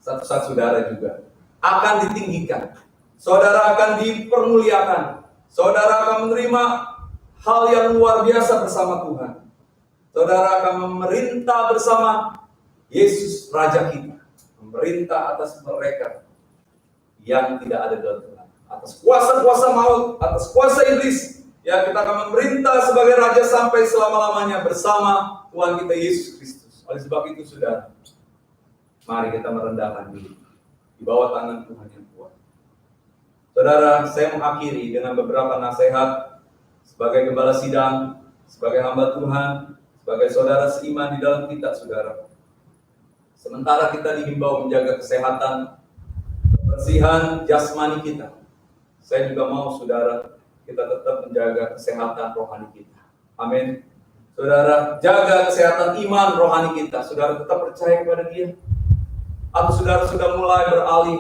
Satu saat saudara juga akan ditinggikan. Saudara akan dipermuliakan. Saudara akan menerima hal yang luar biasa bersama Tuhan. Saudara akan memerintah bersama Yesus Raja kita. Memerintah atas mereka yang tidak ada dalam Tuhan. atas kuasa-kuasa maut, atas kuasa iblis. Ya, kita akan memerintah sebagai raja sampai selama-lamanya bersama Tuhan kita Yesus Kristus. Oleh sebab itu, saudara, mari kita merendahkan diri di bawah tangan Tuhan yang kuat. Saudara, saya mengakhiri dengan beberapa nasihat sebagai gembala sidang, sebagai hamba Tuhan, sebagai saudara seiman di dalam kita, saudara. Sementara kita dihimbau menjaga kesehatan, kebersihan jasmani kita, saya juga mau, saudara, kita tetap menjaga kesehatan rohani kita. Amin. Saudara, jaga kesehatan iman rohani kita. Saudara tetap percaya kepada Dia. Atau saudara sudah mulai beralih,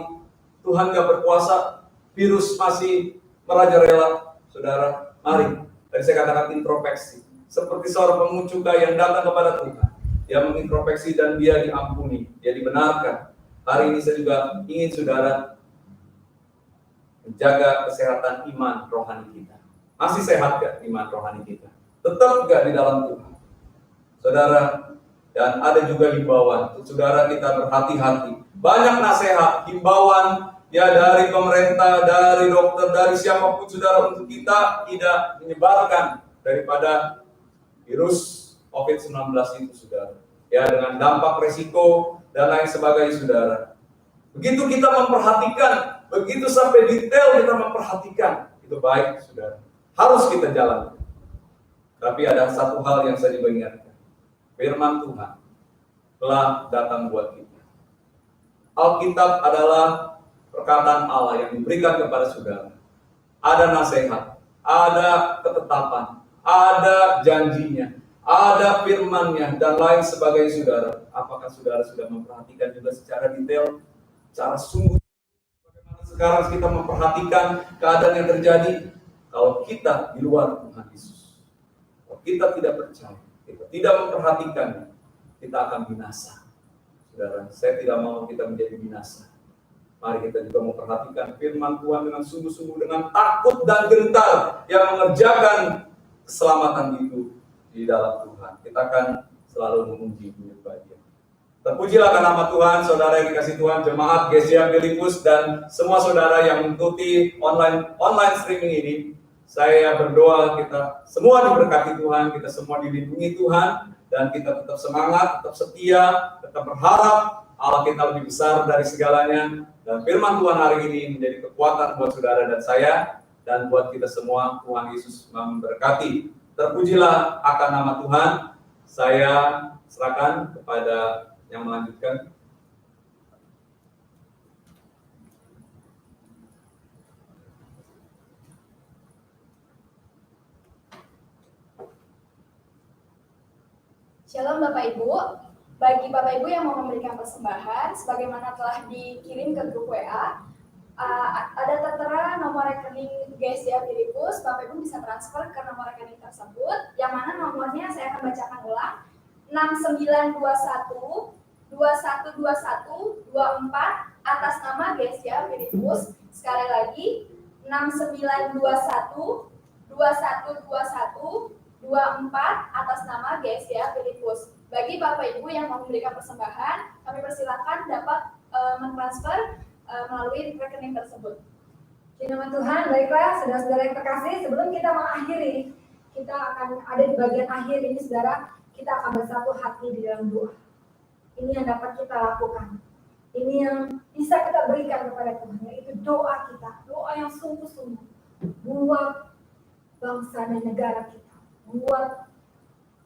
Tuhan gak berkuasa, virus masih merajalela. Saudara, mari. Tadi saya katakan introspeksi. Seperti seorang pemungut cukai yang datang kepada Tuhan. Dia mengintrospeksi dan dia diampuni, dia dibenarkan. Hari ini saya juga ingin saudara menjaga kesehatan iman rohani kita. Masih sehat gak iman rohani kita? Tetap gak di dalam Tuhan? Saudara, dan ada juga himbauan untuk saudara kita berhati-hati. Banyak nasihat, himbauan ya dari pemerintah, dari dokter, dari siapapun saudara untuk kita tidak menyebarkan daripada virus COVID-19 itu, saudara. Ya, dengan dampak resiko dan lain sebagainya, saudara. Begitu kita memperhatikan, begitu sampai detail kita memperhatikan, itu baik, saudara. Harus kita jalankan. Tapi ada satu hal yang saya juga ingatkan. Firman Tuhan telah datang buat kita. Alkitab adalah perkataan Allah yang diberikan kepada saudara. Ada nasihat, ada ketetapan, ada janjinya, ada firman-Nya, dan lain sebagainya, saudara. Apakah saudara sudah memperhatikan juga secara detail, secara sungguh? Bagaimana sekarang kita memperhatikan keadaan yang terjadi? Kalau kita di luar Tuhan Yesus, kalau kita tidak percaya, kita tidak memperhatikannya, kita akan binasa. Saudara, saya tidak mau kita menjadi binasa. Mari kita juga memperhatikan firman Tuhan dengan sungguh-sungguh, dengan takut dan gentar, yang mengerjakan keselamatan itu di dalam Tuhan. Kita akan selalu memuji menyembah Dia. Terpujilah karena nama Tuhan, saudara yang dikasih Tuhan, jemaat GCA Filipus, dan semua saudara yang mengikuti online streaming ini. Saya berdoa kita semua diberkati Tuhan, kita semua dilindungi Tuhan, dan kita tetap semangat, tetap setia, tetap berharap Allah kita lebih besar dari segalanya. Dan firman Tuhan hari ini menjadi kekuatan buat saudara dan saya, dan buat kita semua. Tuhan Yesus memberkati. Terpujilah akan nama Tuhan. Saya serahkan kepada yang melanjutkan. Shalom Bapak Ibu. Bagi Bapak Ibu yang mau memberikan persembahan, sebagaimana telah dikirim ke grup WA, ada tertera nomor rekening GCA Filipus. Bapak Ibu bisa transfer ke nomor rekening tersebut, yang mana nomornya saya akan bacakan ulang: 6921 2121 24 atas nama GCA Filipus. Sekali lagi, 6921 2121 24 atas nama GCA Filipus. Bagi Bapak Ibu yang mau memberikan persembahan, kami persilakan dapat mentransfer melalui rekening tersebut. Di nama Tuhan, baiklah saudara-saudara yang terkasih, sebelum kita mengakhiri, kita akan ada di bagian akhir ini, saudara, kita akan bersatu hati di dalam doa. Ini yang dapat kita lakukan. Ini yang bisa kita berikan kepada Tuhan, yaitu doa kita, doa yang sungguh-sungguh buat bangsa dan negara kita, buat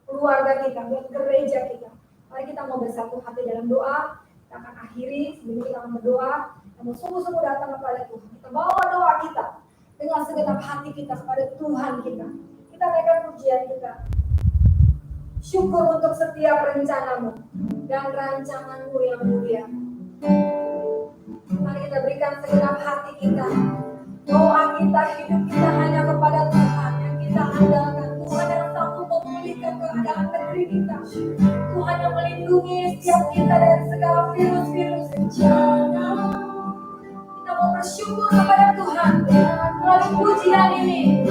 keluarga kita, buat gereja kita. Mari kita mau bersatu hati dalam doa. Kita akan akhiri, sebelum kita akan berdoa, kita mau sungguh-sungguh datang kepada Tuhan. Kita bawa doa kita dengan segenap hati kita kepada Tuhan kita. Kita naikkan pujian kita. Syukur untuk setiap rencanamu dan rancanganmu yang mulia. Mari kita berikan segenap hati kita. Doa kita, hidup kita hanya kepada Tuhan yang kita andalkan. Tuhan yang sanggup memulihkan keadaan negeri kita. Tuhan yang melindungi setiap kita dari segala virus-virus bencana. Kita mau bersyukur kepada Tuhan melalui pujian ini.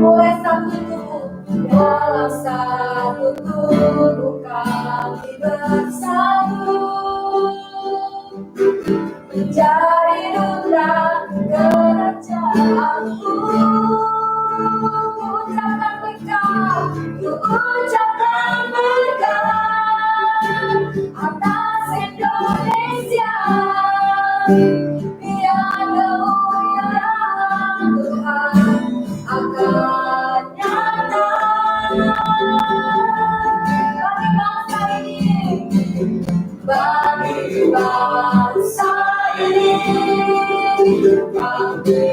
Oleh satu tubuh, dalam satu tubuh kami bersatu. ucapkan berkat atas Indonesia. Biar kemuliaan Tuhan akan nyata bagi bangsa ini, bagi bangsa ini. Kami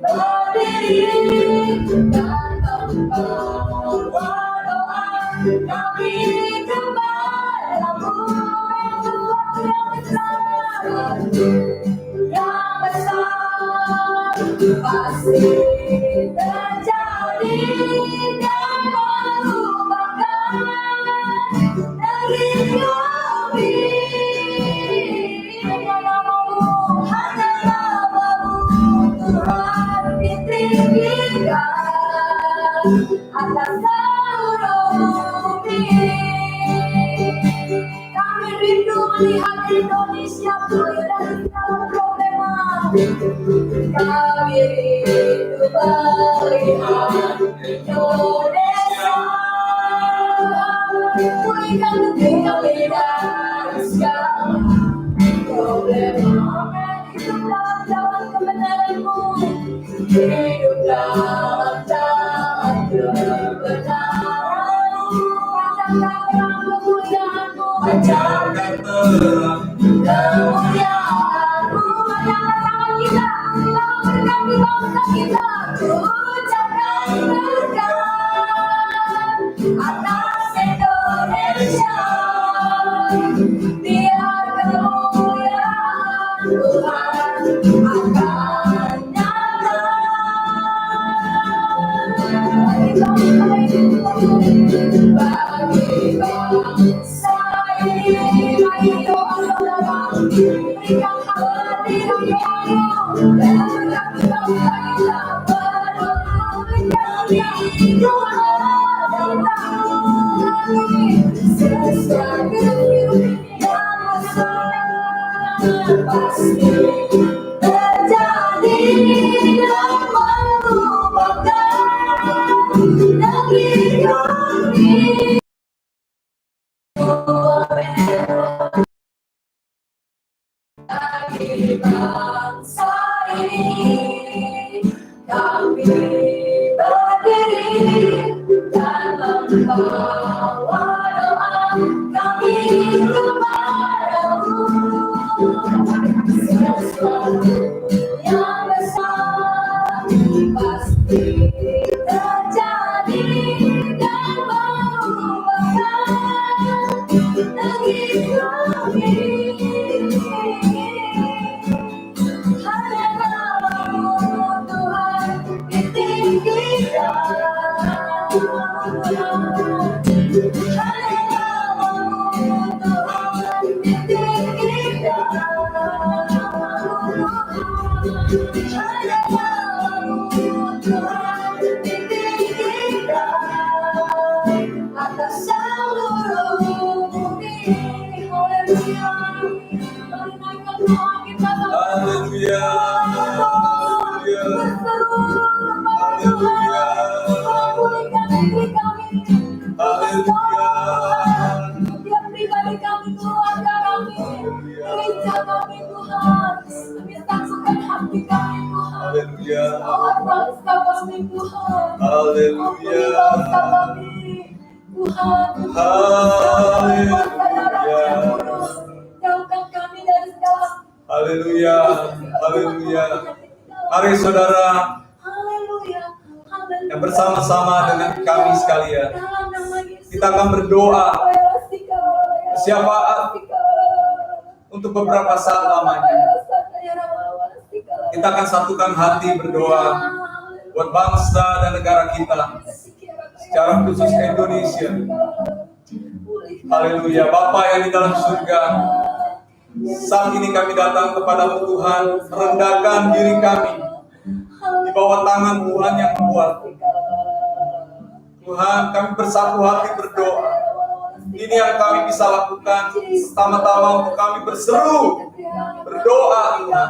berdiri dan membawa doa kami kepadamu yang besar pasti terjadi dan merupakan negeri kami. Hanya namamu Tuhan ditinggikan atas seluruh bumi. Kami rindu melihat Indonesia keluar dari segala problema. Kami rindu melihat Indonesia pulihkan negeri kami dari segala problema. Hidup dalam jalan kebenaran-Mu, hidup dalam jalan kebenaran-Mu. Panjangkan terang kemuliaan-Mu, panjangkan terang kemuliaan-Mu. Panjangkan tangan kita, kita memberkati bangsa kita. Ucapkan berkat atas Indonesia. Biar kemuliaan Tuhan akan nyata bagi bangsa ini, bagi bangsa ini. Bagi doa saudara, berikan berikan doa-Mu dan berkati bangsa kita. Berikan Tuhan sesuatu yang pasti terjadi dan merupakan negeri kami. Bagi bangsa ini, kami berdiri dan membawa doa kami kepadamu. Sesuatu yang besar pasti terjadi dan merupakan negeri kami. Hanya namamu Tuhan ditinggikan. Hanya namamu Tuhan ditinggikan. Hanya namamu Tuhan ditinggikan atas seluruh bumi. Haleluya. Mari naikkan doa kita. Haleluya. Berseru kepada Tuhan, pulihkan negeri kami. Haleluya. Tiap pribadi kami, keluarga kami, gereja kami Tuhan. Kami satukan hati kami Tuhan. Haleluya. Awal bangsa kami Tuhan. Haleluya. Ampuni bangsa kami Tuhan. Haleluya. Jauhkan kami dari segala. Haleluya. Haleluya. Mari saudara Haleluya. Haleluya. yang bersama-sama dengan kami sekalian, Dalam nama Yesus. kita akan berdoa syafaat untuk beberapa saat lamanya. Kita akan satukan hati berdoa buat bangsa dan negara kita, secara khusus Indonesia. Haleluya. Bapa yang di dalam surga, saat ini kami datang kepadamu Tuhan, rendahkan diri kami di bawah tangan Tuhan yang kuat. Tuhan, kami bersatu hati berdoa. Ini yang kami bisa lakukan. Pertama-tama untuk kami berseru, berdoa Tuhan,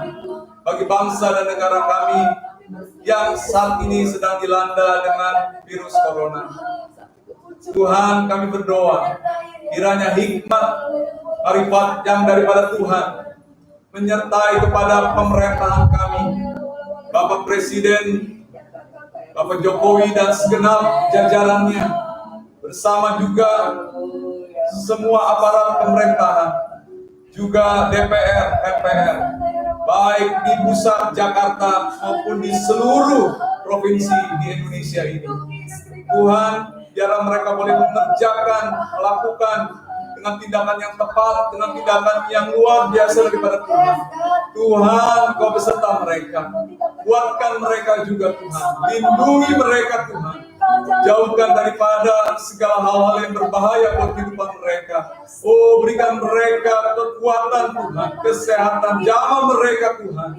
bagi bangsa dan negara kami, yang saat ini sedang dilanda dengan virus corona. Tuhan, kami berdoa, kiranya hikmat, marifat yang daripada Tuhan menyertai kepada pemerintahan kami, Bapak Presiden, Bapak Jokowi dan segenap jajarannya, bersama juga semua aparat pemerintahan, juga DPR, MPR, baik di pusat Jakarta maupun di seluruh provinsi di Indonesia ini. Tuhan, biarlah mereka boleh mengerjakan, melakukan dengan tindakan yang tepat, dengan tindakan yang luar biasa daripada Tuhan. Tuhan, Kau beserta mereka. Kuatkan mereka juga Tuhan. Lindungi mereka Tuhan. Jauhkan daripada segala hal-hal yang berbahaya buat kehidupan mereka. Oh, berikan mereka kekuatan Tuhan, kesehatan, jamah mereka Tuhan.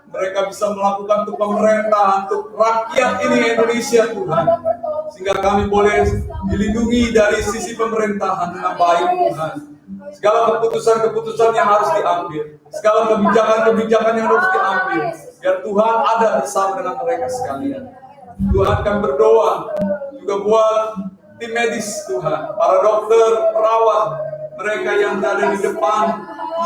Mereka bisa melakukan untuk pemerintah, untuk rakyat ini Indonesia Tuhan. Sehingga kami boleh dilindungi dari sisi pemerintahan dengan baik Tuhan. Segala keputusan-keputusan yang harus diambil, segala kebijakan-kebijakan yang harus diambil, biar Tuhan ada bersama dengan mereka sekalian. Tuhan, kami berdoa juga buat tim medis Tuhan, para dokter, perawat, mereka yang ada di depan,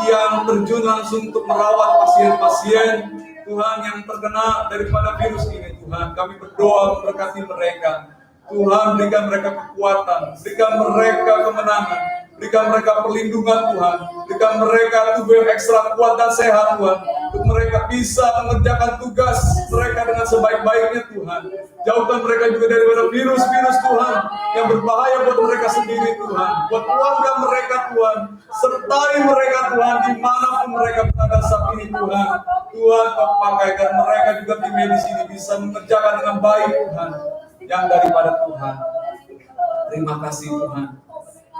yang terjun langsung untuk merawat pasien-pasien Tuhan yang terkena daripada virus ini. Tuhan, kami berdoa memberkati mereka. Tuhan, berikan mereka kekuatan, berikan mereka kemenangan, berikan mereka perlindungan Tuhan, berikan mereka tubuh yang ekstra kuat dan sehat Tuhan, untuk mereka bisa mengerjakan tugas mereka dengan sebaik-baiknya Tuhan. Jauhkan mereka juga daripada virus-virus Tuhan yang berbahaya buat mereka sendiri Tuhan, buat keluarga mereka Tuhan, sertai mereka Tuhan dimanapun mereka berada saat ini Tuhan. Tuhan, Kau pakaikan mereka juga di medis ini bisa mengerjakan dengan baik Tuhan, yang daripada Tuhan. Terima kasih Tuhan.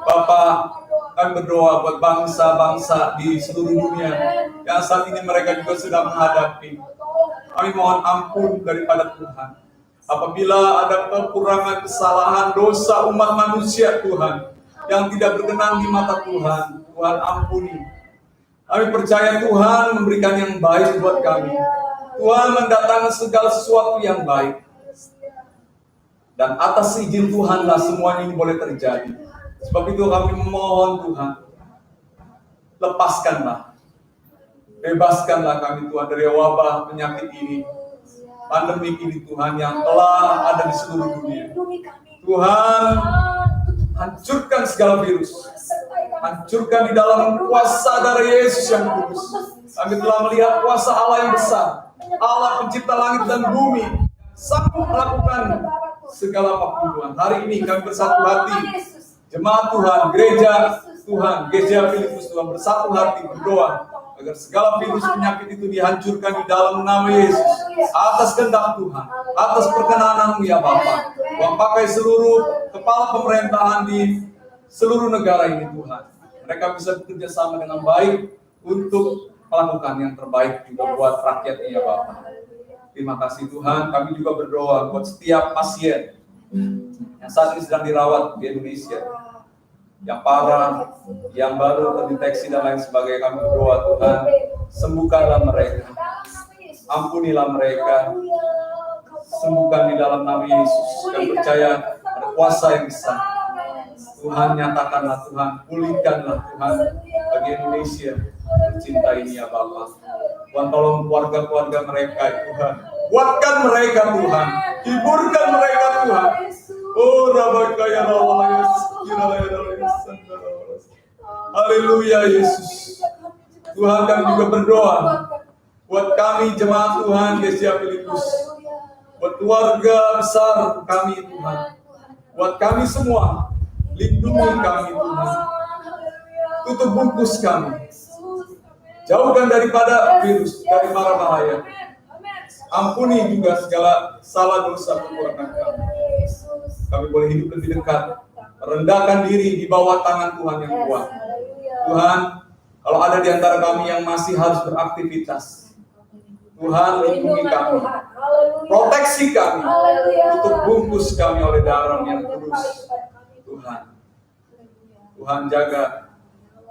Bapak, kami berdoa buat bangsa-bangsa di seluruh dunia yang saat ini mereka juga sedang menghadapi. Kami mohon ampun daripada Tuhan. Apabila ada kekurangan, kesalahan, dosa umat manusia Tuhan yang tidak berkenan di mata Tuhan, Tuhan ampuni. Kami percaya Tuhan memberikan yang baik buat kami. Tuhan mendatangkan segala sesuatu yang baik. Dan atas izin Tuhanlah semuanya ini boleh terjadi. Sebab itu kami memohon Tuhan, lepaskanlah, bebaskanlah kami Tuhan dari wabah penyakit ini, pandemi ini Tuhan yang telah ada di seluruh dunia. Tuhan, hancurkan segala virus, hancurkan di dalam kuasa darah Yesus yang kudus. Kami telah melihat kuasa Allah yang besar, Allah pencipta langit dan bumi, sanggup melakukan segala pembunuhan. Hari ini kami bersatu hati, jemaat Tuhan, gereja Tuhan, gereja Filipus Tuhan bersatu hati berdoa agar segala virus penyakit itu dihancurkan di dalam nama Yesus. Atas kehendak Tuhan, atas perkenanan-Mu ya Bapa. Tuhan pakai seluruh kepala pemerintahan di seluruh negara ini Tuhan. Mereka bisa bekerja sama dengan baik untuk melakukan yang terbaik juga buat rakyat ya Bapa. Terima kasih Tuhan. Kami juga berdoa buat setiap pasien yang saat ini sedang dirawat di Indonesia, yang parah, yang baru terdeteksi dan lain sebagainya. Kami berdoa Tuhan, sembuhkanlah mereka, ampunilah mereka, sembuhkan di dalam nama Yesus. Kami percaya ada kuasa yang besar. Tuhan, nyatakanlah Tuhan, pulihkanlah Tuhan bagi Indonesia tercinta ini ya Bapa. Tuhan, tolong keluarga-keluarga mereka Tuhan, kuatkan mereka Tuhan, hiburkan mereka Tuhan. Oh, Rabakaya Allah, haleluya Yesus. Tuhan, kami juga berdoa buat kami jemaat Tuhan Gereja Filipus, buat keluarga besar kami Tuhan, buat kami semua, lindungi kami Tuhan, tutup bungkus kami, jauhkan daripada virus, dari mara bahaya. Ampuni juga segala salah dosa kekurangan kami. Kami boleh hidup lebih dekat, rendahkan diri di bawah tangan Tuhan yang kuat. Tuhan, kalau ada di antara kami yang masih harus beraktivitas, Tuhan lindungi kami, proteksi kami, tutup bungkus kami oleh darah yang kudus. Tuhan jaga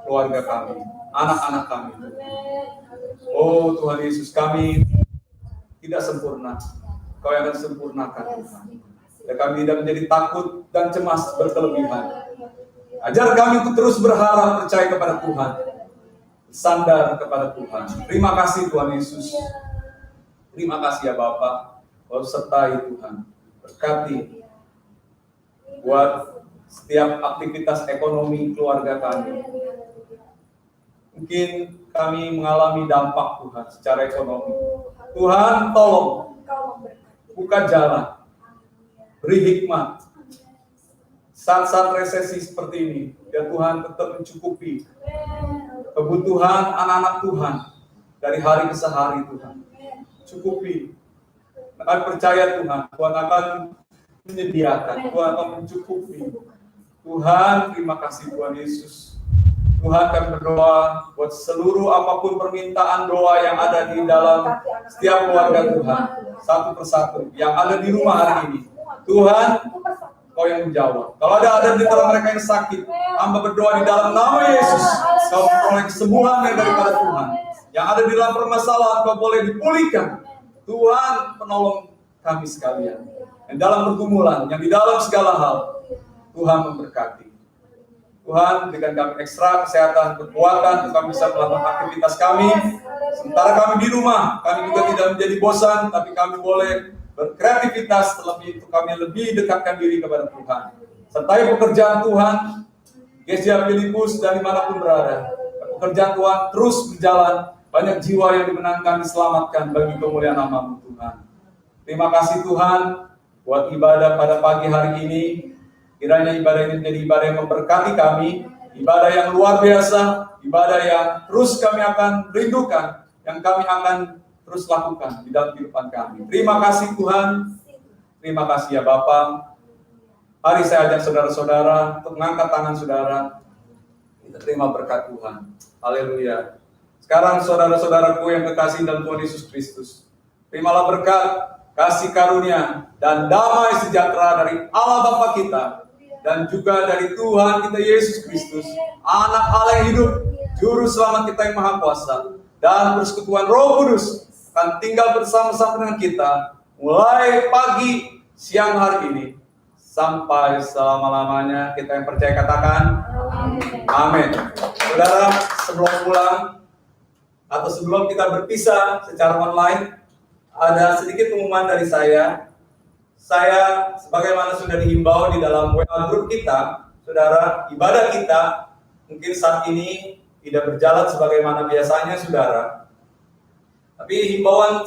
keluarga kami, anak-anak kami. Oh Tuhan Yesus, kami tidak sempurna. Kau yang akan sempurnakan Tuhan. Dan kami tidak menjadi takut dan cemas berkelebihan. Ajar kami untuk terus berharap, percaya kepada Tuhan, bersandar kepada Tuhan. Terima kasih Tuhan Yesus. Terima kasih ya Bapa. Kau sertai Tuhan. Berkati buat setiap aktivitas ekonomi keluarga kami. Mungkin kami mengalami dampak Tuhan secara ekonomi. Tuhan tolong buka jalan, beri hikmat. Saat-saat resesi seperti ini, ya Tuhan tetap mencukupi kebutuhan anak-anak Tuhan dari hari ke hari Tuhan. Cukupi. Kami percaya Tuhan, Tuhan akan menyediakan, Tuhan akan mencukupi. Tuhan, terima kasih Tuhan Yesus. Tuhan kami berdoa buat seluruh apapun permintaan doa yang ada di dalam setiap keluarga Tuhan, satu persatu yang ada di rumah hari ini. Tuhan, Kau yang menjawab. Kalau ada di antara mereka yang sakit, hamba berdoa di dalam nama Yesus, Kau memperoleh kesembuhan yang daripada Tuhan. Yang ada di dalam permasalahan, Kau boleh dipulihkan. Tuhan, penolong kami sekalian. Yang dalam pergumulan, yang di dalam segala hal, Tuhan memberkati. Tuhan, berikan kami ekstra kesehatan, kekuatan, untuk kami bisa melakukan aktivitas kami. Sementara kami di rumah, kami juga tidak menjadi bosan, tapi kami boleh berkreativitas, terlebih itu kami lebih dekatkan diri kepada Tuhan. Sertai pekerjaan Tuhan, Gereja Filipus dan dimanapun berada. Pekerjaan Tuhan terus berjalan, banyak jiwa yang dimenangkan, diselamatkan bagi kemuliaan nama Tuhan. Terima kasih Tuhan buat ibadah pada pagi hari ini. Kiranya ibadah ini menjadi ibadah yang memberkati kami, ibadah yang luar biasa, ibadah yang terus kami akan rindukan, yang kami akan terus lakukan di dalam kehidupan kami. Terima kasih Tuhan. Terima kasih ya Bapa. Mari saya ajak saudara-saudara untuk mengangkat tangan saudara. Kita terima berkat Tuhan. Haleluya. Sekarang saudara-saudaraku yang kekasih dalam Tuhan Yesus Kristus, terimalah berkat, kasih karunia, dan damai sejahtera dari Allah Bapa kita, dan juga dari Tuhan kita Yesus Kristus, Anak Allah yang hidup, Juru Selamat kita yang Maha Kuasa, dan persekutuan Roh Kudus akan tinggal bersama-sama dengan kita mulai pagi, siang hari ini sampai selama-lamanya. Kita yang percaya katakan amin. Saudara, sebelum pulang atau sebelum kita berpisah secara online, ada sedikit pengumuman dari saya. Saya sebagaimana sudah dihimbau di dalam WA group kita, saudara, ibadah kita mungkin saat ini tidak berjalan sebagaimana biasanya, saudara. Tapi himbauan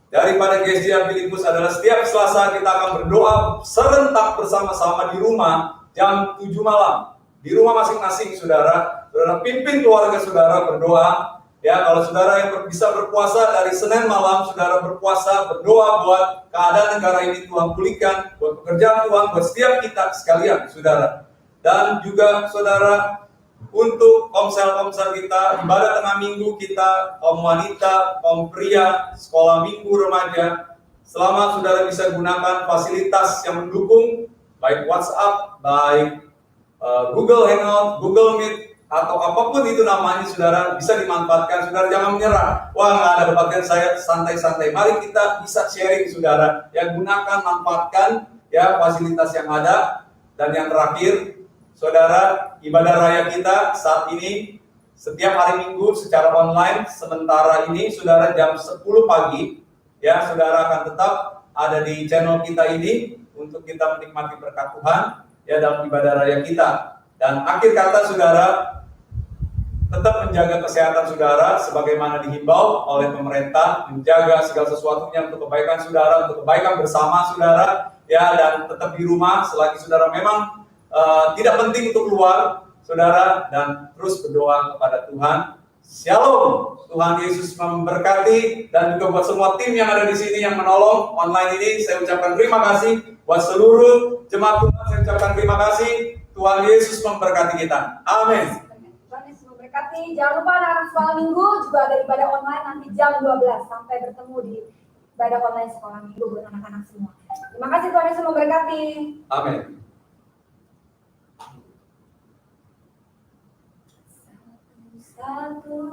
daripada Gereja Filipus adalah setiap Selasa kita akan berdoa serentak bersama-sama di rumah jam 7 malam. Di rumah masing-masing, saudara. Saudara pimpin keluarga saudara berdoa. Ya, kalau saudara yang bisa berpuasa dari Senin malam, saudara berpuasa, berdoa buat keadaan negara ini Tuhan pulihkan, buat pekerjaan Tuhan, buat setiap kita sekalian, saudara. Dan juga saudara, untuk komsel-komsel kita, ibadah tengah minggu kita, kaum wanita, kaum pria, sekolah minggu remaja, selama saudara bisa gunakan fasilitas yang mendukung, baik WhatsApp, baik Google Hangout, Google Meet, atau apapun itu namanya, saudara, bisa dimanfaatkan. Saudara jangan menyerah. Wah, nggak ada kebaktian, saya santai-santai. Mari kita bisa sharing, saudara. Yang gunakan, manfaatkan ya fasilitas yang ada. Dan yang terakhir, saudara, ibadah raya kita saat ini setiap hari Minggu secara online. Sementara ini, saudara, jam 10 pagi, ya, saudara akan tetap ada di channel kita ini untuk kita menikmati berkat Tuhan ya dalam ibadah raya kita. Dan akhir kata, saudara, tetap menjaga kesehatan saudara sebagaimana dihimbau oleh pemerintah, menjaga segala sesuatunya untuk kebaikan saudara, untuk kebaikan bersama saudara, ya, dan tetap di rumah selagi saudara memang tidak penting untuk keluar, saudara, dan terus berdoa kepada Tuhan. Shalom, Tuhan Yesus memberkati, dan juga buat semua tim yang ada di sini yang menolong online ini, saya ucapkan terima kasih. Buat seluruh jemaat Tuhan, saya ucapkan terima kasih. Tuhan Yesus memberkati kita. Amin. Tuhan Yesus memberkati. Jangan lupa anak-anak sekolah minggu juga ada ibadah online nanti jam 12. Sampai bertemu di ibadah online sekolah minggu buat anak-anak semua. Terima kasih, Tuhan Yesus memberkati. Amin. Satu.